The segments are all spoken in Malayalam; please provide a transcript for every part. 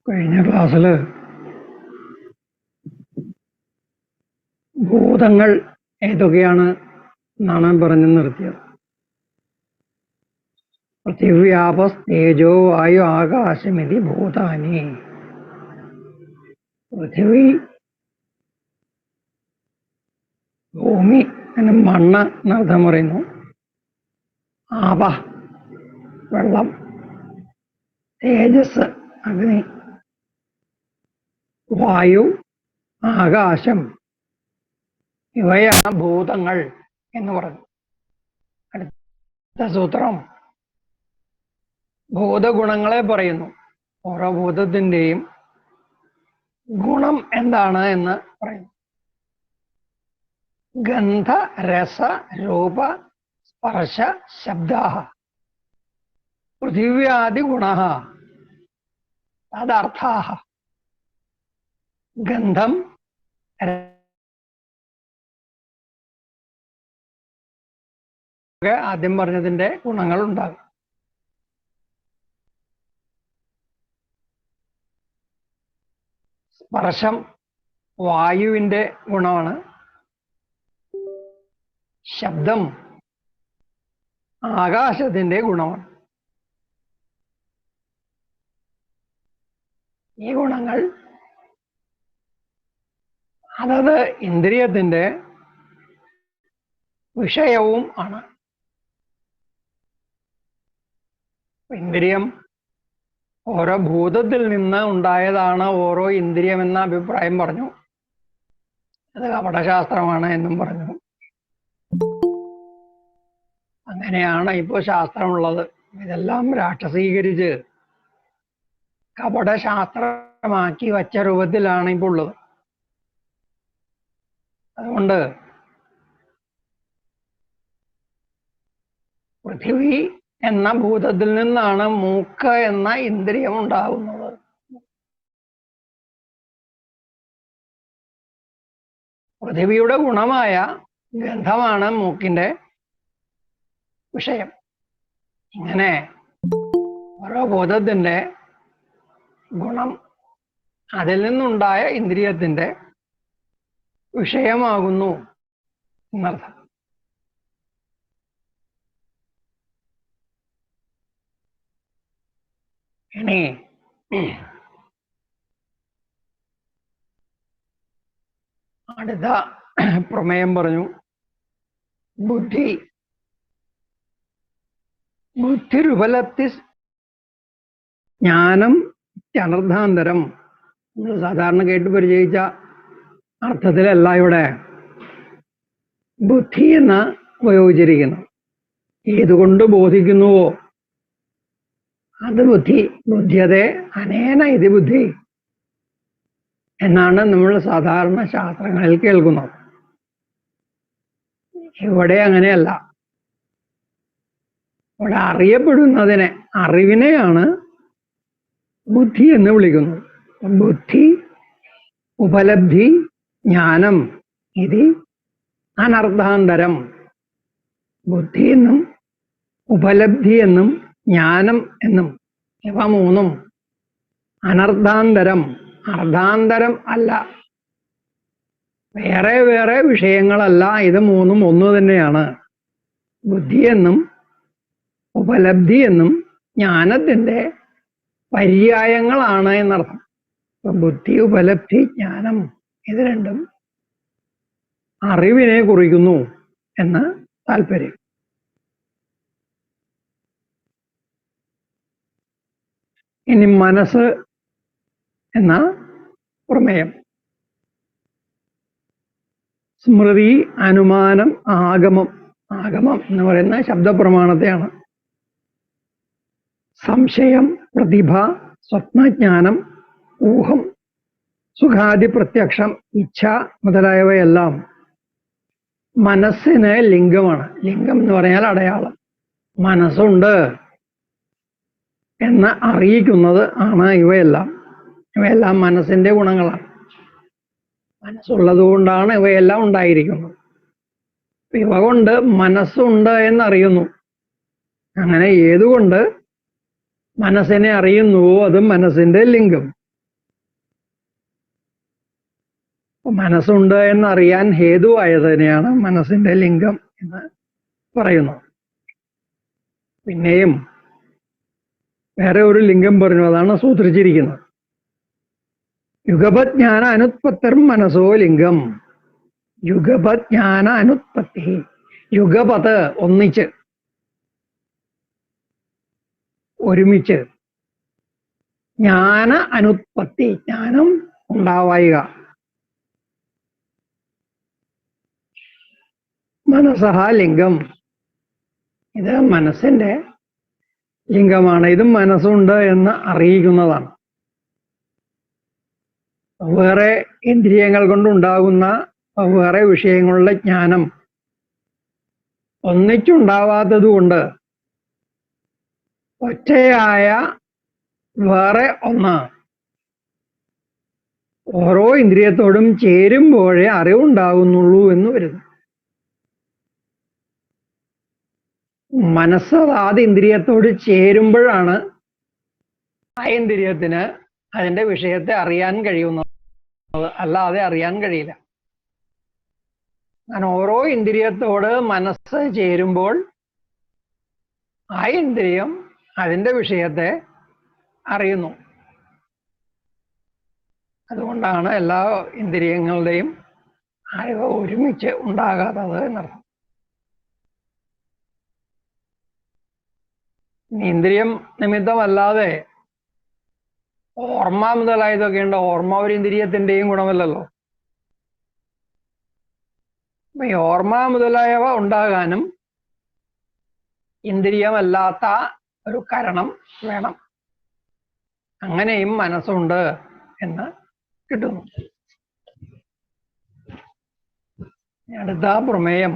കഴിഞ്ഞ ക്ലാസ്സിൽ ഭൂതങ്ങൾ ഏതൊക്കെയാണ് എന്നാണ് പറഞ്ഞു നിർത്തിയത്. പൃഥിവ്യാപസ് തേജോ വായു ആകാശമിതി ഭൂതാനി. പൃഥിവി, ഭൂമി, മണ്ണ് എന്നർത്ഥം പറയുന്നു. ആപ വെള്ളം, തേജസ് അഗ്നി, വായു ആകാശം, ഇവയാണ് ഭൂതങ്ങൾ എന്ന് പറഞ്ഞു. അടുത്ത സൂത്രം ഭൂതഗുണങ്ങളെ പറയുന്നു. ഓരോ ഭൂതത്തിൻ്റെയും ഗുണം എന്താണ് എന്ന് പറയുന്നു. ഗന്ധ രസ രൂപ സ്പർശ ശബ്ദാഃ പൃഥിവ്യാദി ഗുണഃ തദർത്ഥാഃ. ഗന്ധം, ആദ്യം പറഞ്ഞതിന്റെ ഗുണങ്ങൾ ഉണ്ടാകും. സ്പർശം വായുവിന്റെ ഗുണമാണ്. ശബ്ദം ആകാശത്തിന്റെ ഗുണമാണ്. ഈ ഗുണങ്ങൾ അതത് ഇന്ദ്രിയത്തിന്റെ വിഷയവും ആണ്. ഇന്ദ്രിയം ഓരോ ഭൂതത്തിൽ നിന്ന് ഉണ്ടായതാണ് ഓരോ ഇന്ദ്രിയം എന്ന അഭിപ്രായം പറഞ്ഞു. അത് കപടശാസ്ത്രമാണ് എന്നും പറഞ്ഞു. അങ്ങനെയാണ് ഇപ്പോൾ ശാസ്ത്രമുള്ളത്. ഇതെല്ലാം രാക്ഷസീകരിച്ച് കപടശാസ്ത്രമാക്കി വച്ച രൂപത്തിലാണ് ഇപ്പോൾ ഉള്ളത്. അതുകൊണ്ട് പൃഥിവി എന്ന ഭൂതത്തിൽ നിന്നാണ് മൂക്ക് എന്ന ഇന്ദ്രിയം ഉണ്ടാകുന്നത്. പൃഥിവിയുടെ ഗുണമായ ഗന്ധമാണ് മൂക്കിന്റെ വിഷയം. ഇങ്ങനെ ഓരോ ഭൂതത്തിന്റെ ഗുണം അതിൽ നിന്നുണ്ടായ ഇന്ദ്രിയത്തിന്റെ വിഷയമാകുന്നു എന്നർത്ഥം. ഇനി അടുത്ത പ്രമേയം പറഞ്ഞു. ബുദ്ധി. ബുദ്ധിരുപലപ്തി ജ്ഞാനം അനർത്ഥാന്തരം. നമ്മൾ സാധാരണ കേട്ട് പരിചയിച്ച അർത്ഥത്തിലല്ല ഇവിടെ ബുദ്ധി എന്ന് ഉപയോഗിച്ചിരിക്കുന്നു. ഏതുകൊണ്ട് ബോധിക്കുന്നുവോ അത് ബുദ്ധി. ബുദ്ധ്യതേ അനേന ഇത് ബുദ്ധി എന്നാണ് നമ്മൾ സാധാരണ ശാസ്ത്രങ്ങളിൽ കേൾക്കുന്നത്. ഇവിടെ അങ്ങനെയല്ല. ഇവിടെ അറിയപ്പെടുന്നതിനെ, അറിവിനെയാണ് ബുദ്ധി എന്ന് വിളിക്കുന്നത്. ബുദ്ധി, ഉപലബ്ധി, ജ്ഞാനം ഇത് അനർത്ഥാന്തരം. ബുദ്ധി എന്നും ഉപലബ്ധി എന്നും ജ്ഞാനം എന്നും ഇവ മൂന്നും അനർത്ഥാന്തരം, അർദ്ധാന്തരം അല്ല, വേറെ വേറെ വിഷയങ്ങളല്ല. ഇത് മൂന്നും ഒന്ന് തന്നെയാണ്. ബുദ്ധി എന്നും ഉപലബ്ധി എന്നും ജ്ഞാനത്തിന്റെ പര്യായങ്ങളാണ് എന്നർത്ഥം. ബുദ്ധി, ഉപലബ്ധി, ജ്ഞാനം ഇത് രണ്ടും അറിവിനെ കുറിക്കുന്നു എന്ന് താല്പര്യം. ഇനി മനസ്സ് എന്ന പ്രമേയം. സ്മൃതി, അനുമാനം, ആഗമം. ആഗമം എന്ന് പറയുന്ന ശബ്ദപ്രമാണത്തെയാണ്. സംശയം, പ്രതിഭ, സ്വപ്നജ്ഞാനം, ഊഹം, സുഖാദി പ്രത്യക്ഷം, ഇച്ഛ മുതലായവയെല്ലാം മനസ്സിന് ലിംഗമാണ്. ലിംഗം എന്ന് പറഞ്ഞാൽ അടയാളം. മനസ്സുണ്ട് എന്ന് അറിയിക്കുന്നത് ആണ് ഇവയെല്ലാം. ഇവയെല്ലാം മനസ്സിന്റെ ഗുണങ്ങളാണ്. മനസ്സുള്ളത് കൊണ്ടാണ് ഇവയെല്ലാം ഉണ്ടായിരിക്കുന്നത്. ഇവ കൊണ്ട് മനസ്സുണ്ട് എന്നറിയുന്നു. അങ്ങനെ ഏതുകൊണ്ട് മനസ്സിനെ അറിയുന്നുവോ അത് മനസ്സിന്റെ ലിംഗം. മനസ്സുണ്ട് എന്നറിയാൻ ഹേതുവായതിനെയാണ് മനസ്സിന്റെ ലിംഗം എന്ന് പറയുന്നത്. പിന്നെയും വേറെ ഒരു ലിംഗം പറഞ്ഞു, അതാണ് സൂത്രിച്ചിരിക്കുന്നത്. യുഗപജ്ഞാന അനുത്പത്തിർ മനസ്സോ ലിംഗം. യുഗപജ്ഞാന അനുത്പത്തി, യുഗപത് ഒന്നിച്ച്, ഒരുമിച്ച്, ജ്ഞാന അനുത്പത്തി ജ്ഞാനം ഉണ്ടാവുക, മനസ്സഹ ലിംഗം, ഇത് മനസ്സിന്റെ ലിംഗമാണ്. ഇതും മനസ്സുണ്ട് എന്ന് അറിയിക്കുന്നതാണ്. വേറെ ഇന്ദ്രിയങ്ങൾ കൊണ്ടുണ്ടാകുന്ന വേറെ വിഷയങ്ങളുടെ ജ്ഞാനം ഒന്നിച്ചുണ്ടാവാത്തത് കൊണ്ട് ഒറ്റയായ വേറെ ഒന്ന് ഓരോ ഇന്ദ്രിയത്തോടും ചേരുമ്പോഴേ അറിവുണ്ടാകുന്നുള്ളൂ എന്ന് വരുന്നു. മനസ്സ് ആദ്യ ഇന്ദ്രിയത്തോട് ചേരുമ്പോഴാണ് ആ ഇന്ദ്രിയത്തിന് അതിന്റെ വിഷയത്തെ അറിയാൻ കഴിയുന്നത്, അല്ലാതെ അറിയാൻ കഴിയില്ല. അങ്ങനെ ഓരോ ഇന്ദ്രിയത്തോട് മനസ്സ് ചേരുമ്പോൾ ആ ഇന്ദ്രിയം അതിന്റെ വിഷയത്തെ അറിയുന്നു. അതുകൊണ്ടാണ് എല്ലാ ഇന്ദ്രിയങ്ങളുടെയും അറിവ് ഒരുമിച്ച് ഉണ്ടാകാത്തത് എന്നർത്ഥം. ഇന്ദ്രിയം നിമിത്തമല്ലാതെ ഓർമ്മ മുതലായതൊക്കെ ഉണ്ട്. ഓർമ്മ ഒരു ഇന്ദ്രിയത്തിന്റെയും ഗുണമല്ലല്ലോ. ഈ ഓർമ്മ മുതലായവ ഉണ്ടാകാനും ഇന്ദ്രിയമല്ലാത്ത ഒരു കരണം വേണം. അങ്ങനെയും മനസ്സുണ്ട് എന്ന് കിട്ടുന്നു. അടുത്ത പ്രമേയം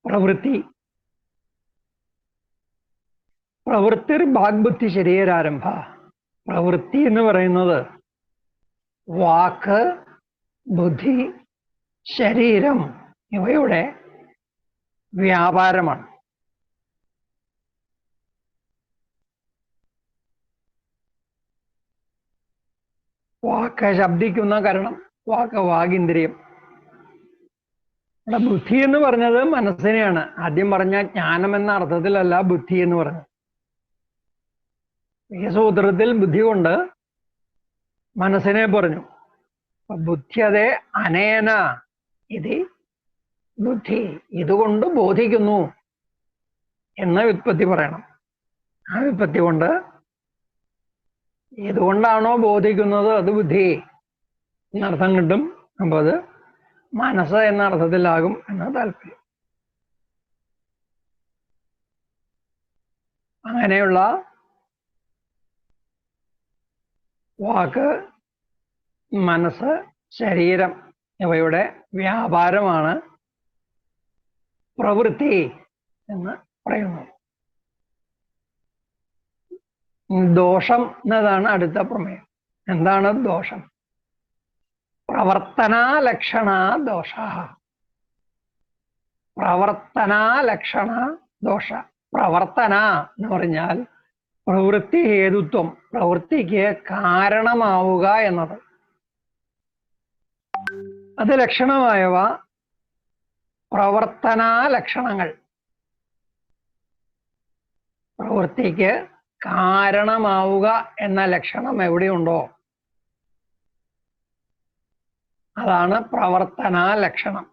പ്രവൃത്തി. പ്രവൃത്തിർ വാഗ്ബുദ്ധി ശരീരാരംഭ. പ്രവൃത്തി എന്ന് പറയുന്നത് വാക്ക്, ബുദ്ധി, ശരീരം ഇവയുടെ വ്യാപാരമാണ്. വാക്ക് ശബ്ദിക്കുന്ന കരണം, വാഗിന്ദ്രിയം. ഇവിടെ ബുദ്ധി എന്ന് പറഞ്ഞത് മനസ്സിനെയാണ്. ആദ്യം പറഞ്ഞ ജ്ഞാനം എന്ന അർത്ഥത്തിലല്ല ബുദ്ധി എന്ന് പറഞ്ഞത്. ഈ സൂത്രത്തിൽ ബുദ്ധി കൊണ്ട് മനസ്സിനെ പറഞ്ഞു. ബുദ്ധ്യതേ അനേന ഇത് ബുദ്ധി, ഇതുകൊണ്ട് ബോധിക്കുന്നു എന്ന വ്യുത്പത്തി പറയണം. ആ വ്യുത്പത്തി കൊണ്ട് ഏതുകൊണ്ടാണോ ബോധിക്കുന്നത് അത് ബുദ്ധി എന്നർത്ഥം കിട്ടും. അപ്പോൾ അത് മനസ്സ് എന്ന അർത്ഥത്തിലാകും എന്ന താല്പര്യം. അങ്ങനെയുള്ള വാക്ക്, മനസ്സ്, ശരീരം ഇവയുടെ വ്യാപാരമാണ് പ്രവൃത്തി എന്ന് പറയുന്നത്. ദോഷം എന്നതാണ് അടുത്ത പ്രമേയം. എന്താണ് ദോഷം? പ്രവർത്തനാലക്ഷണ ദോഷ. പ്രവർത്തനാലക്ഷണ ദോഷ. പ്രവർത്തന എന്ന് പറഞ്ഞാൽ പ്രവൃത്തി ഹേതുത്വം, പ്രവൃത്തിക്ക് കാരണമാവുക എന്നത്. അത് ലക്ഷണമായവ പ്രവർത്തനാലക്ഷണങ്ങൾ. പ്രവൃത്തിക്ക് കാരണമാവുക എന്ന ലക്ഷണം എവിടെയുണ്ടോ അതാണ് പ്രവർത്തനാലക്ഷണം.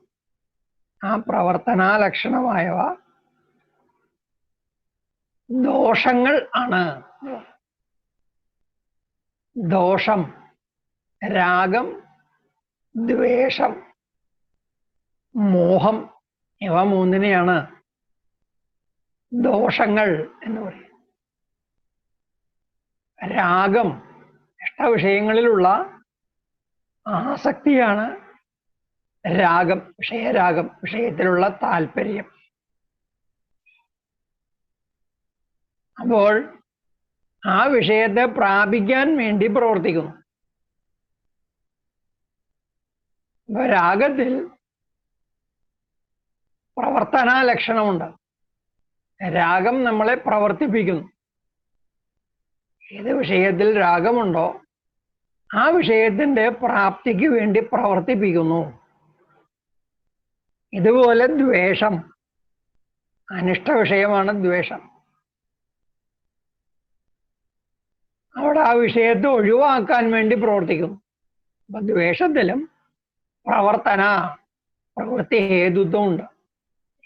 ആ പ്രവർത്തനാലക്ഷണമായവ ദോഷങ്ങൾ ആണ്. ദോഷം, രാഗം, ദ്വേഷം, മോഹം ഇവ മൂന്നിനെയാണ് ദോഷങ്ങൾ എന്ന് പറയും. രാഗം ഇഷ്ടവിഷയങ്ങളിലുള്ള ആസക്തിയാണ് രാഗം, വിഷയരാഗം, വിഷയത്തിലുള്ള താല്പര്യം. അപ്പോൾ ആ വിഷയത്തെ പ്രാപിക്കാൻ വേണ്ടി പ്രവർത്തിക്കുന്നു. അപ്പൊ രാഗത്തിൽ പ്രവർത്തന ലക്ഷണമുണ്ട്. രാഗം നമ്മളെ പ്രവർത്തിപ്പിക്കുന്നു. ഏത് വിഷയത്തിൽ രാഗമുണ്ടോ ആ വിഷയത്തിന്റെ പ്രാപ്തിക്ക് വേണ്ടി പ്രവർത്തിപ്പിക്കുന്നു. ഇതുപോലെ ദ്വേഷം, അനിഷ്ട വിഷയമാണ് ദ്വേഷം. അവിടെ ആ വിഷയത്തെ ഒഴിവാക്കാൻ വേണ്ടി പ്രവർത്തിക്കുന്നു. അപ്പൊ ദ്വേഷത്തിലും പ്രവൃത്തി ഹേതുത്വമുണ്ട്.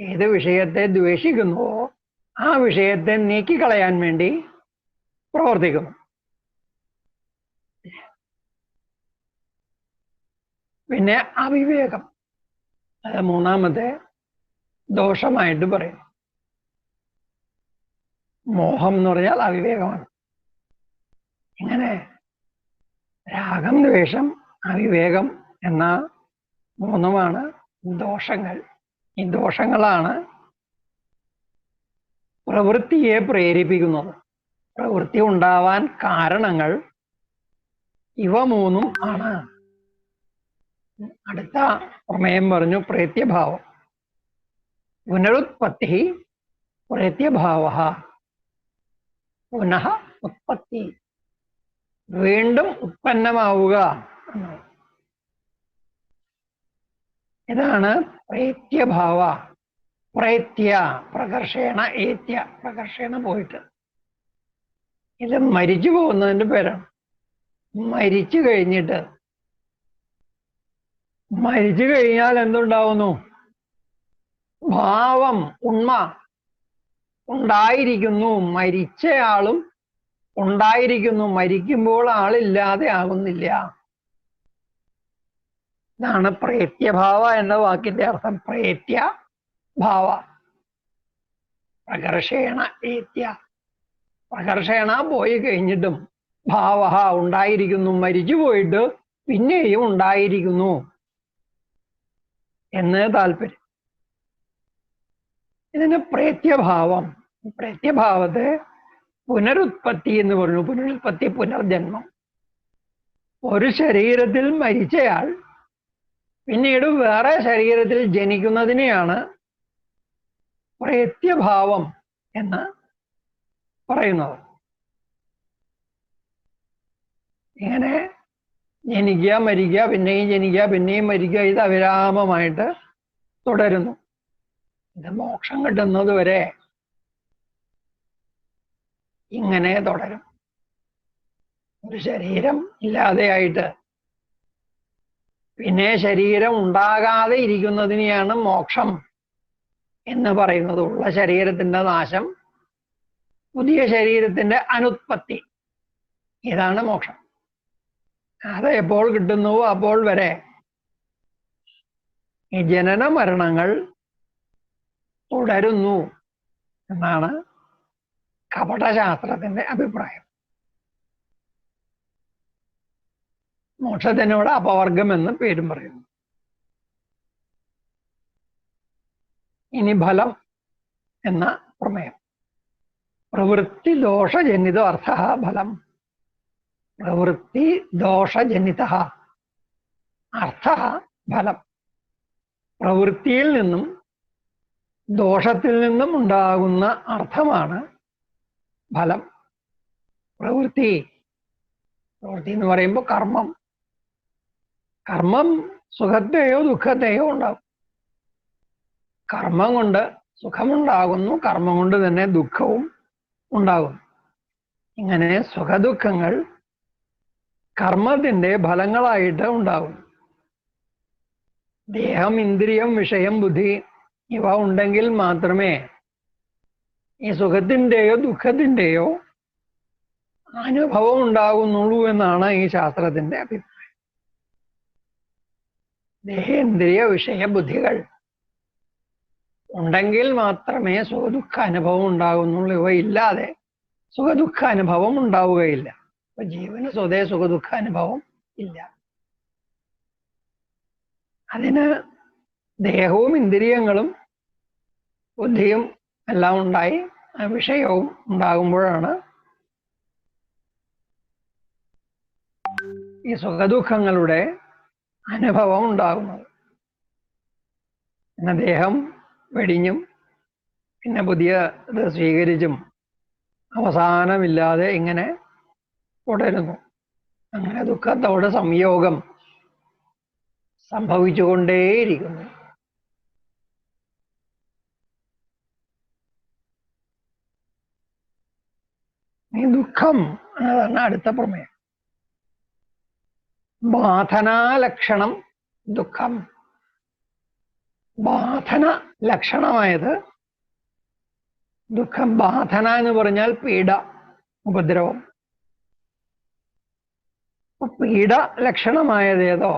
ഏത് വിഷയത്തെ ദ്വേഷിക്കുന്നുവോ ആ വിഷയത്തെ നീക്കിക്കളയാൻ വേണ്ടി പ്രവർത്തിക്കുന്നു. പിന്നെ അവിവേകം, അത് മൂന്നാമത്തെ ദോഷമായിട്ട് പറയും. മോഹം എന്ന് പറഞ്ഞാൽ അവിവേകമാണ്. ഇങ്ങനെ രാഗം, ദ്വേഷം, അവിവേകം എന്ന മൂന്നുമാണ് ദോഷങ്ങൾ. ഈ ദോഷങ്ങളാണ് പ്രവൃത്തിയെ പ്രേരിപ്പിക്കുന്നത്. പ്രവൃത്തി ഉണ്ടാവാൻ കാരണങ്ങൾ ഇവ മൂന്നും ആണ്. അടുത്ത പ്രമേയം പറഞ്ഞു പ്രേത്യഭാവം. പുനരുത്പത്തി പ്രേത്യഭാവ. പുനഃ ഉത്പത്തി, വീണ്ടും ഉത്പന്നമാവുക. ഇതാണ് പ്രേത്യഭാവ. പ്രേത്യ പ്രകർഷേണ ഏത്യ, പ്രകർഷേണ പോയിട്ട്. ഇത് മരിച്ചു പോകുന്നതിന്റെ പേരാണ്. മരിച്ചു കഴിഞ്ഞാൽ എന്തുണ്ടാവുന്നു? ഭാവം, ഉണ്മ ഉണ്ടായിരിക്കുന്നു. മരിച്ചയാളും ഉണ്ടായിരിക്കുന്നു. മരിക്കുമ്പോൾ ആളില്ലാതെ ആകുന്നില്ല. ഇതാണ് പ്രേത്യഭാവ എന്ന വാക്കിന്റെ അർത്ഥം. പ്രേത്യ ഭാവ, പ്രകർഷേണ ഏത്യ. പ്രകർഷേണ പോയി കഴിഞ്ഞിട്ടും ഭാവ ഉണ്ടായിരിക്കുന്നു. മരിച്ചു പോയിട്ട് പിന്നെയും ഉണ്ടായിരിക്കുന്നു എന്ന് താല്പര്യം. ഇതിന് പ്രേത്യഭാവം. പ്രേത്യഭാവത്തെ പുനരുത്പത്തി എന്ന് പറഞ്ഞു. പുനരുത്പത്തി, പുനർജന്മം. ഒരു ശരീരത്തിൽ മരിച്ചയാൾ പിന്നീട് വേറെ ശരീരത്തിൽ ജനിക്കുന്നതിനെയാണ് പ്രേത്യഭാവം എന്ന് പറയുന്നത്. ഇങ്ങനെ ജനിക്കുക, മരിക്കുക, പിന്നെയും ജനിക്കുക, പിന്നെയും മരിക്കുക, ഇത് അവിരാമമായിട്ട് തുടരുന്നു. ഇത് മോക്ഷം കിട്ടുന്നത് വരെ ഇങ്ങനെ തുടരും. ഒരു ശരീരം ഇല്ലാതെയായിട്ട് പിന്നെ ശരീരം ഉണ്ടാകാതെ ഇരിക്കുന്നതിനെയാണ് മോക്ഷം എന്ന് പറയുന്നത്. ഉള്ള ശരീരത്തിന്റെ നാശം, പുതിയ ശരീരത്തിന്റെ അനുത്പത്തി, ഇതാണ് മോക്ഷം. അത് എപ്പോൾ കിട്ടുന്നുവോ അപ്പോൾ വരെ ഈ ജനന മരണങ്ങൾ തുടരുന്നു എന്നാണ് കപടശാസ്ത്രത്തിന്റെ അഭിപ്രായം. മോക്ഷത്തിനോട് അപവർഗം എന്ന് പേരും പറയുന്നു. ഇനി ഫലം എന്ന പ്രമേയം. പ്രവൃത്തി ദോഷജനിത അർത്ഥ ഫലം. പ്രവൃത്തി ദോഷജനിത അർത്ഥ ഫലം. പ്രവൃത്തിയിൽ നിന്നും ദോഷത്തിൽ നിന്നും ഉണ്ടാകുന്ന അർത്ഥമാണ് ഫലം. പ്രവൃത്തി എന്ന് പറയുമ്പോൾ കർമ്മം സുഖത്തെയോ ദുഃഖത്തെയോ ഉണ്ടാകും. കർമ്മം കൊണ്ട് സുഖമുണ്ടാകുന്നു, കർമ്മം കൊണ്ട് തന്നെ ദുഃഖവും ഉണ്ടാകുന്നു. ഇങ്ങനെ സുഖദുഃഖങ്ങൾ കർമ്മത്തിന്റെ ഫലങ്ങളായിട്ട് ഉണ്ടാകും. ദേഹം, ഇന്ദ്രിയം, വിഷയം, ബുദ്ധി ഇവ ഉണ്ടെങ്കിൽ മാത്രമേ ഈ സുഖത്തിൻ്റെയോ ദുഃഖത്തിൻ്റെയോ അനുഭവം ഉണ്ടാകുന്നുള്ളൂ എന്നാണ് ഈ ശാസ്ത്രത്തിന്റെ അഭിപ്രായം. ദേഹേന്ദ്രിയ വിഷയ ബുദ്ധികൾ ഉണ്ടെങ്കിൽ മാത്രമേ സുഖദുഃഖ അനുഭവം ഉണ്ടാകുന്നുള്ളൂ. ഇവ ഇല്ലാതെ സുഖദുഃഖ അനുഭവം ഉണ്ടാവുകയില്ല. അപ്പൊ ജീവന് സ്വതേ സുഖദുഃഖ അനുഭവം ഇല്ല. അതിന് ദേഹവും ഇന്ദ്രിയങ്ങളും ബുദ്ധിയും എല്ലാം ഉണ്ടായി വിഷയവും ഉണ്ടാകുമ്പോഴാണ് ഈ സുഖദുഃഖങ്ങളുടെ അനുഭവം ഉണ്ടാകുന്നത്. പിന്നെ ദേഹം വെടിഞ്ഞും പിന്നെ പുതിയ ഇത് സ്വീകരിച്ചും അവസാനമില്ലാതെ ഇങ്ങനെ തുടരുന്നു. അങ്ങനെ ദുഃഖത്തോട് സംയോഗം സംഭവിച്ചുകൊണ്ടേയിരിക്കുന്നു. ഈ ദുഃഖം എന്നതാണ് അടുത്ത പ്രമേയം. ബാധനാലക്ഷണം ദുഃഖം. ബാധന ലക്ഷണമായത് ദുഃഖം. ബാധന എന്ന് പറഞ്ഞാൽ പീഡ, ഉപദ്രവം. പീഡ ലക്ഷണമായത് ഏതോ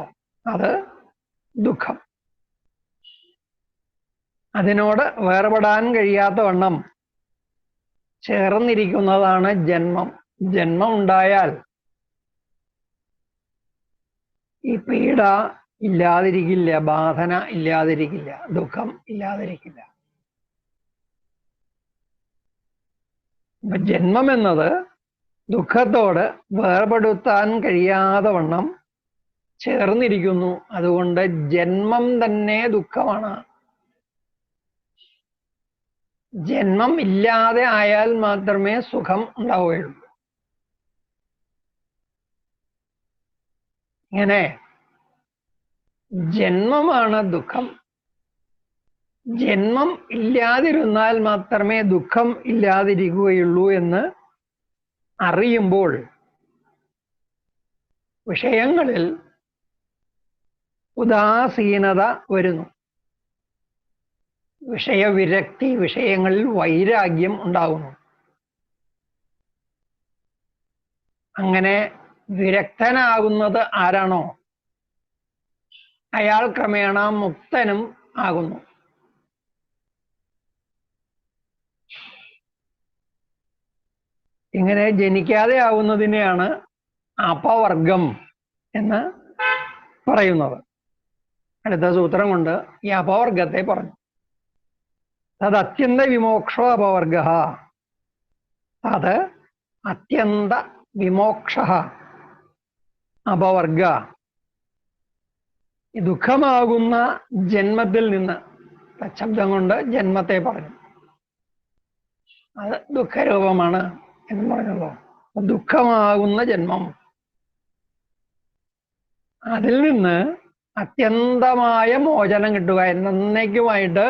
അത് ദുഃഖം. അതിനോട് വേർപെടാൻ കഴിയാത്ത വണ്ണം ചേർന്നിരിക്കുന്നതാണ് ജന്മം. ജന്മം ഉണ്ടായാൽ ഈ പീഡ ഇല്ലാതിരിക്കില്ല, ബാധന ഇല്ലാതിരിക്കില്ല, ദുഃഖം ഇല്ലാതിരിക്കില്ല. അപ്പൊ ജന്മം എന്നത് ദുഃഖത്തോട് വേർപെടുത്താൻ കഴിയാതെ വണ്ണം ചേർന്നിരിക്കുന്നു. അതുകൊണ്ട് ജന്മം തന്നെ ദുഃഖമാണ്. ജന്മം ഇല്ലാതെ ആയാൽ മാത്രമേ സുഖം ഉണ്ടാവുകയുള്ളൂ. ഇങ്ങനെ ജന്മമാണ് ദുഃഖം. ജന്മം ഇല്ലാതിരുന്നാൽ മാത്രമേ ദുഃഖം ഇല്ലാതിരിക്കുകയുള്ളൂ എന്ന് അറിയുമ്പോൾ വിഷയങ്ങളിൽ ഉദാസീനത വരുന്നു. വിഷയവിരക്തി, വിഷയങ്ങളിൽ വൈരാഗ്യം ഉണ്ടാകുന്നു. അങ്ങനെ വിരക്തനാകുന്നത് ആരാണോ അയാൾ ക്രമേണ മുക്തനും ആകുന്നു. ഇങ്ങനെ ജനിക്കാതെ ആവുന്നതിനെയാണ് അപവർഗം എന്ന് പറയുന്നത്. അടുത്ത സൂത്രം കൊണ്ട് ഈ അപവർഗത്തെ പറഞ്ഞു. തത് അത്യന്ത വിമോക്ഷോ അപവർഗ. അത് അത്യന്ത വിമോക്ഷ അപവർഗ. ഈ ദുഃഖമാകുന്ന ജന്മത്തിൽ നിന്ന്, ശബ്ദം കൊണ്ട് ജന്മത്തെ പറഞ്ഞു, അത് ദുഃഖരൂപമാണ് എന്ന് പറഞ്ഞല്ലോ. ദുഃഖമാകുന്ന ജന്മം, അതിൽ നിന്ന് അത്യന്തമായ മോചനം കിട്ടുക, എന്നേക്കുമായിട്ട്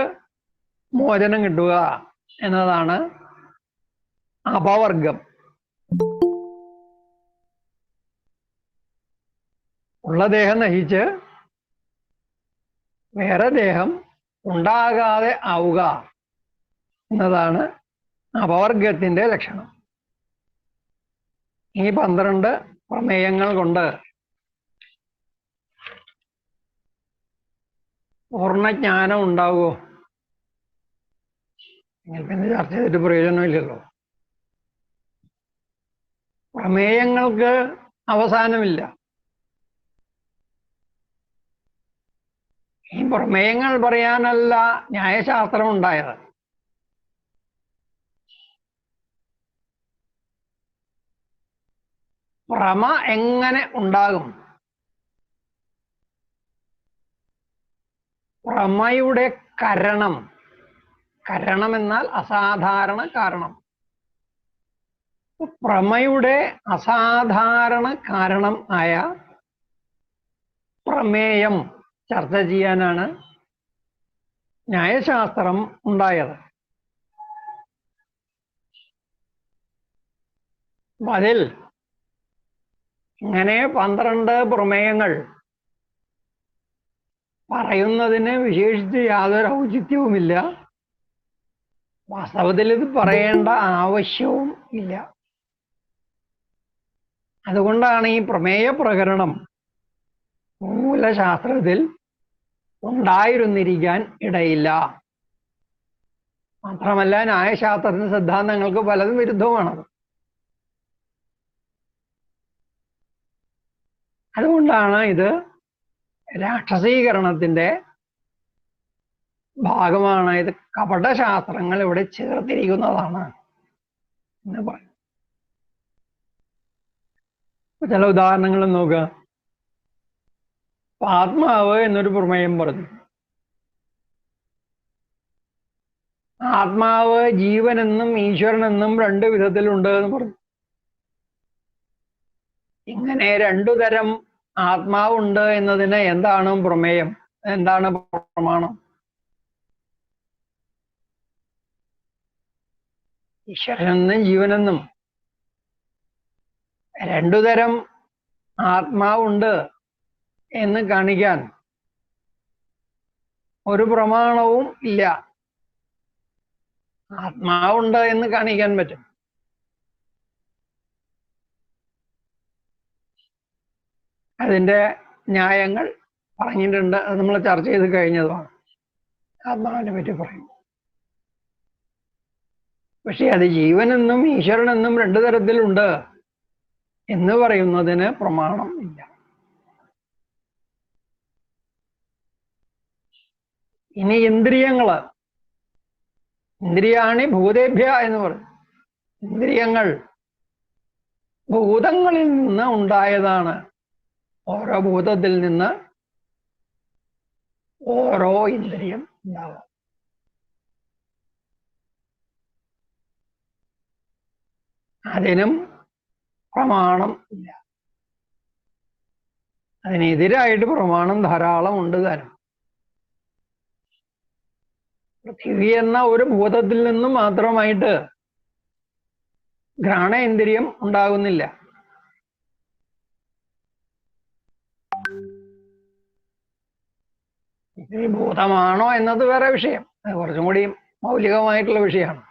മോചനം കിട്ടുക എന്നതാണ് അപവർഗം. ഉള്ള ദേഹം നശിച്ച് വേറെ ദേഹം ഉണ്ടാകാതെ ആവുക എന്നതാണ് അപവർഗത്തിന്റെ ലക്ഷണം. ഈ 12 പ്രമേയങ്ങൾ കൊണ്ട് പൂർണ്ണജ്ഞാനം ഉണ്ടാവുമോ? പിന്നെ ചർച്ച ചെയ്തിട്ട് പ്രയോജനമില്ലല്ലോ. പ്രമേയങ്ങൾക്ക് അവസാനമില്ല. ഈ പ്രമേയങ്ങൾ പറയാനല്ല ന്യായശാസ്ത്രം ഉണ്ടായത്. പ്രമ എങ്ങനെ ഉണ്ടാകും? പ്രമയുടെ കരണം, കരണം എന്നാൽ അസാധാരണ കാരണം. പ്രമയുടെ അസാധാരണ കാരണം ആയ പ്രമേയം ചർച്ച ചെയ്യാനാണ് ന്യായശാസ്ത്രം ഉണ്ടായത്. അതിൽ ഇങ്ങനെ 12 പ്രമേയങ്ങൾ പറയുന്നതിന് വിശേഷിച്ച് യാതൊരു ഔചിത്യവുമില്ല. വാസ്തവത്തിൽ ഇത് പറയേണ്ട ആവശ്യവും ഇല്ല. അതുകൊണ്ടാണ് ഈ പ്രമേയ പ്രകരണം മൂലശാസ്ത്രത്തിൽ ഉണ്ടായിരുന്നിരിക്കാൻ ഇടയില്ല. മാത്രമല്ല ന്യായശാസ്ത്രത്തിന്റെ സിദ്ധാന്തങ്ങൾക്ക് പലതും വിരുദ്ധമാണത്. അതുകൊണ്ടാണ് ഇത് രാക്ഷസീകരണത്തിന്റെ ഭാഗമാണ്, ഇത് കപടശാസ്ത്രങ്ങൾ ഇവിടെ ചേർത്തിരിക്കുന്നതാണ് എന്ന് പറയും. ചില ഉദാഹരണങ്ങൾ നോക്കുക. ആത്മാവ് എന്നൊരു പ്രമേയം പറഞ്ഞു. ആത്മാവ് ജീവനെന്നും ഈശ്വരനെന്നും 2 വിധത്തിലുണ്ട് എന്ന് പറഞ്ഞു. ഇങ്ങനെ രണ്ടു തരം ആത്മാവുണ്ട് എന്നതിന് എന്താണ് പ്രമേയം, എന്താണ് പ്രമാണം? ഈശ്വരനെന്നും ജീവനെന്നും രണ്ടു തരം ആത്മാവുണ്ട് എന്ന് കാണിക്കാൻ ഒരു പ്രമാണവും ഇല്ല. ആത്മാവുണ്ട് എന്ന് കാണിക്കാൻ പറ്റും. അതിൻ്റെ ന്യായങ്ങൾ പറഞ്ഞിട്ടുണ്ട്, അത് നമ്മൾ ചർച്ച ചെയ്ത് കഴിഞ്ഞതുമാണ്. ആത്മാവിനെ പറ്റി പറയും. പക്ഷെ അത് ജീവനെന്നും ഈശ്വരനെന്നും രണ്ടു തരത്തിലുണ്ട് എന്ന് പറയുന്നതിന് പ്രമാണം ഇല്ല. ഇനി ഇന്ദ്രിയങ്ങള്, ഇന്ദ്രിയാണി ഭൂതേഭ്യ എന്ന് പറയും. ഇന്ദ്രിയങ്ങൾ ഭൂതങ്ങളിൽ നിന്ന് ഉണ്ടായതാണ്. ഓരോ ഭൂതത്തിൽ നിന്ന് ഓരോ ഇന്ദ്രിയം ഉണ്ടാവാം. അതിനും പ്രമാണം ഇല്ല. അതിനെതിരായിട്ട് പ്രമാണം ധാരാളം ഉണ്ട് താനും. പൃഥ്വി എന്ന ഒരു ഭൂതത്തിൽ നിന്നും മാത്രമായിട്ട് ഘ്രാണേന്ദ്രിയം ഉണ്ടാകുന്നില്ല. ഈ ഭൂതമാണോ എന്നത് വേറെ വിഷയം, അത് കുറച്ചും കൂടി മൗലികമായിട്ടുള്ള വിഷയമാണ്.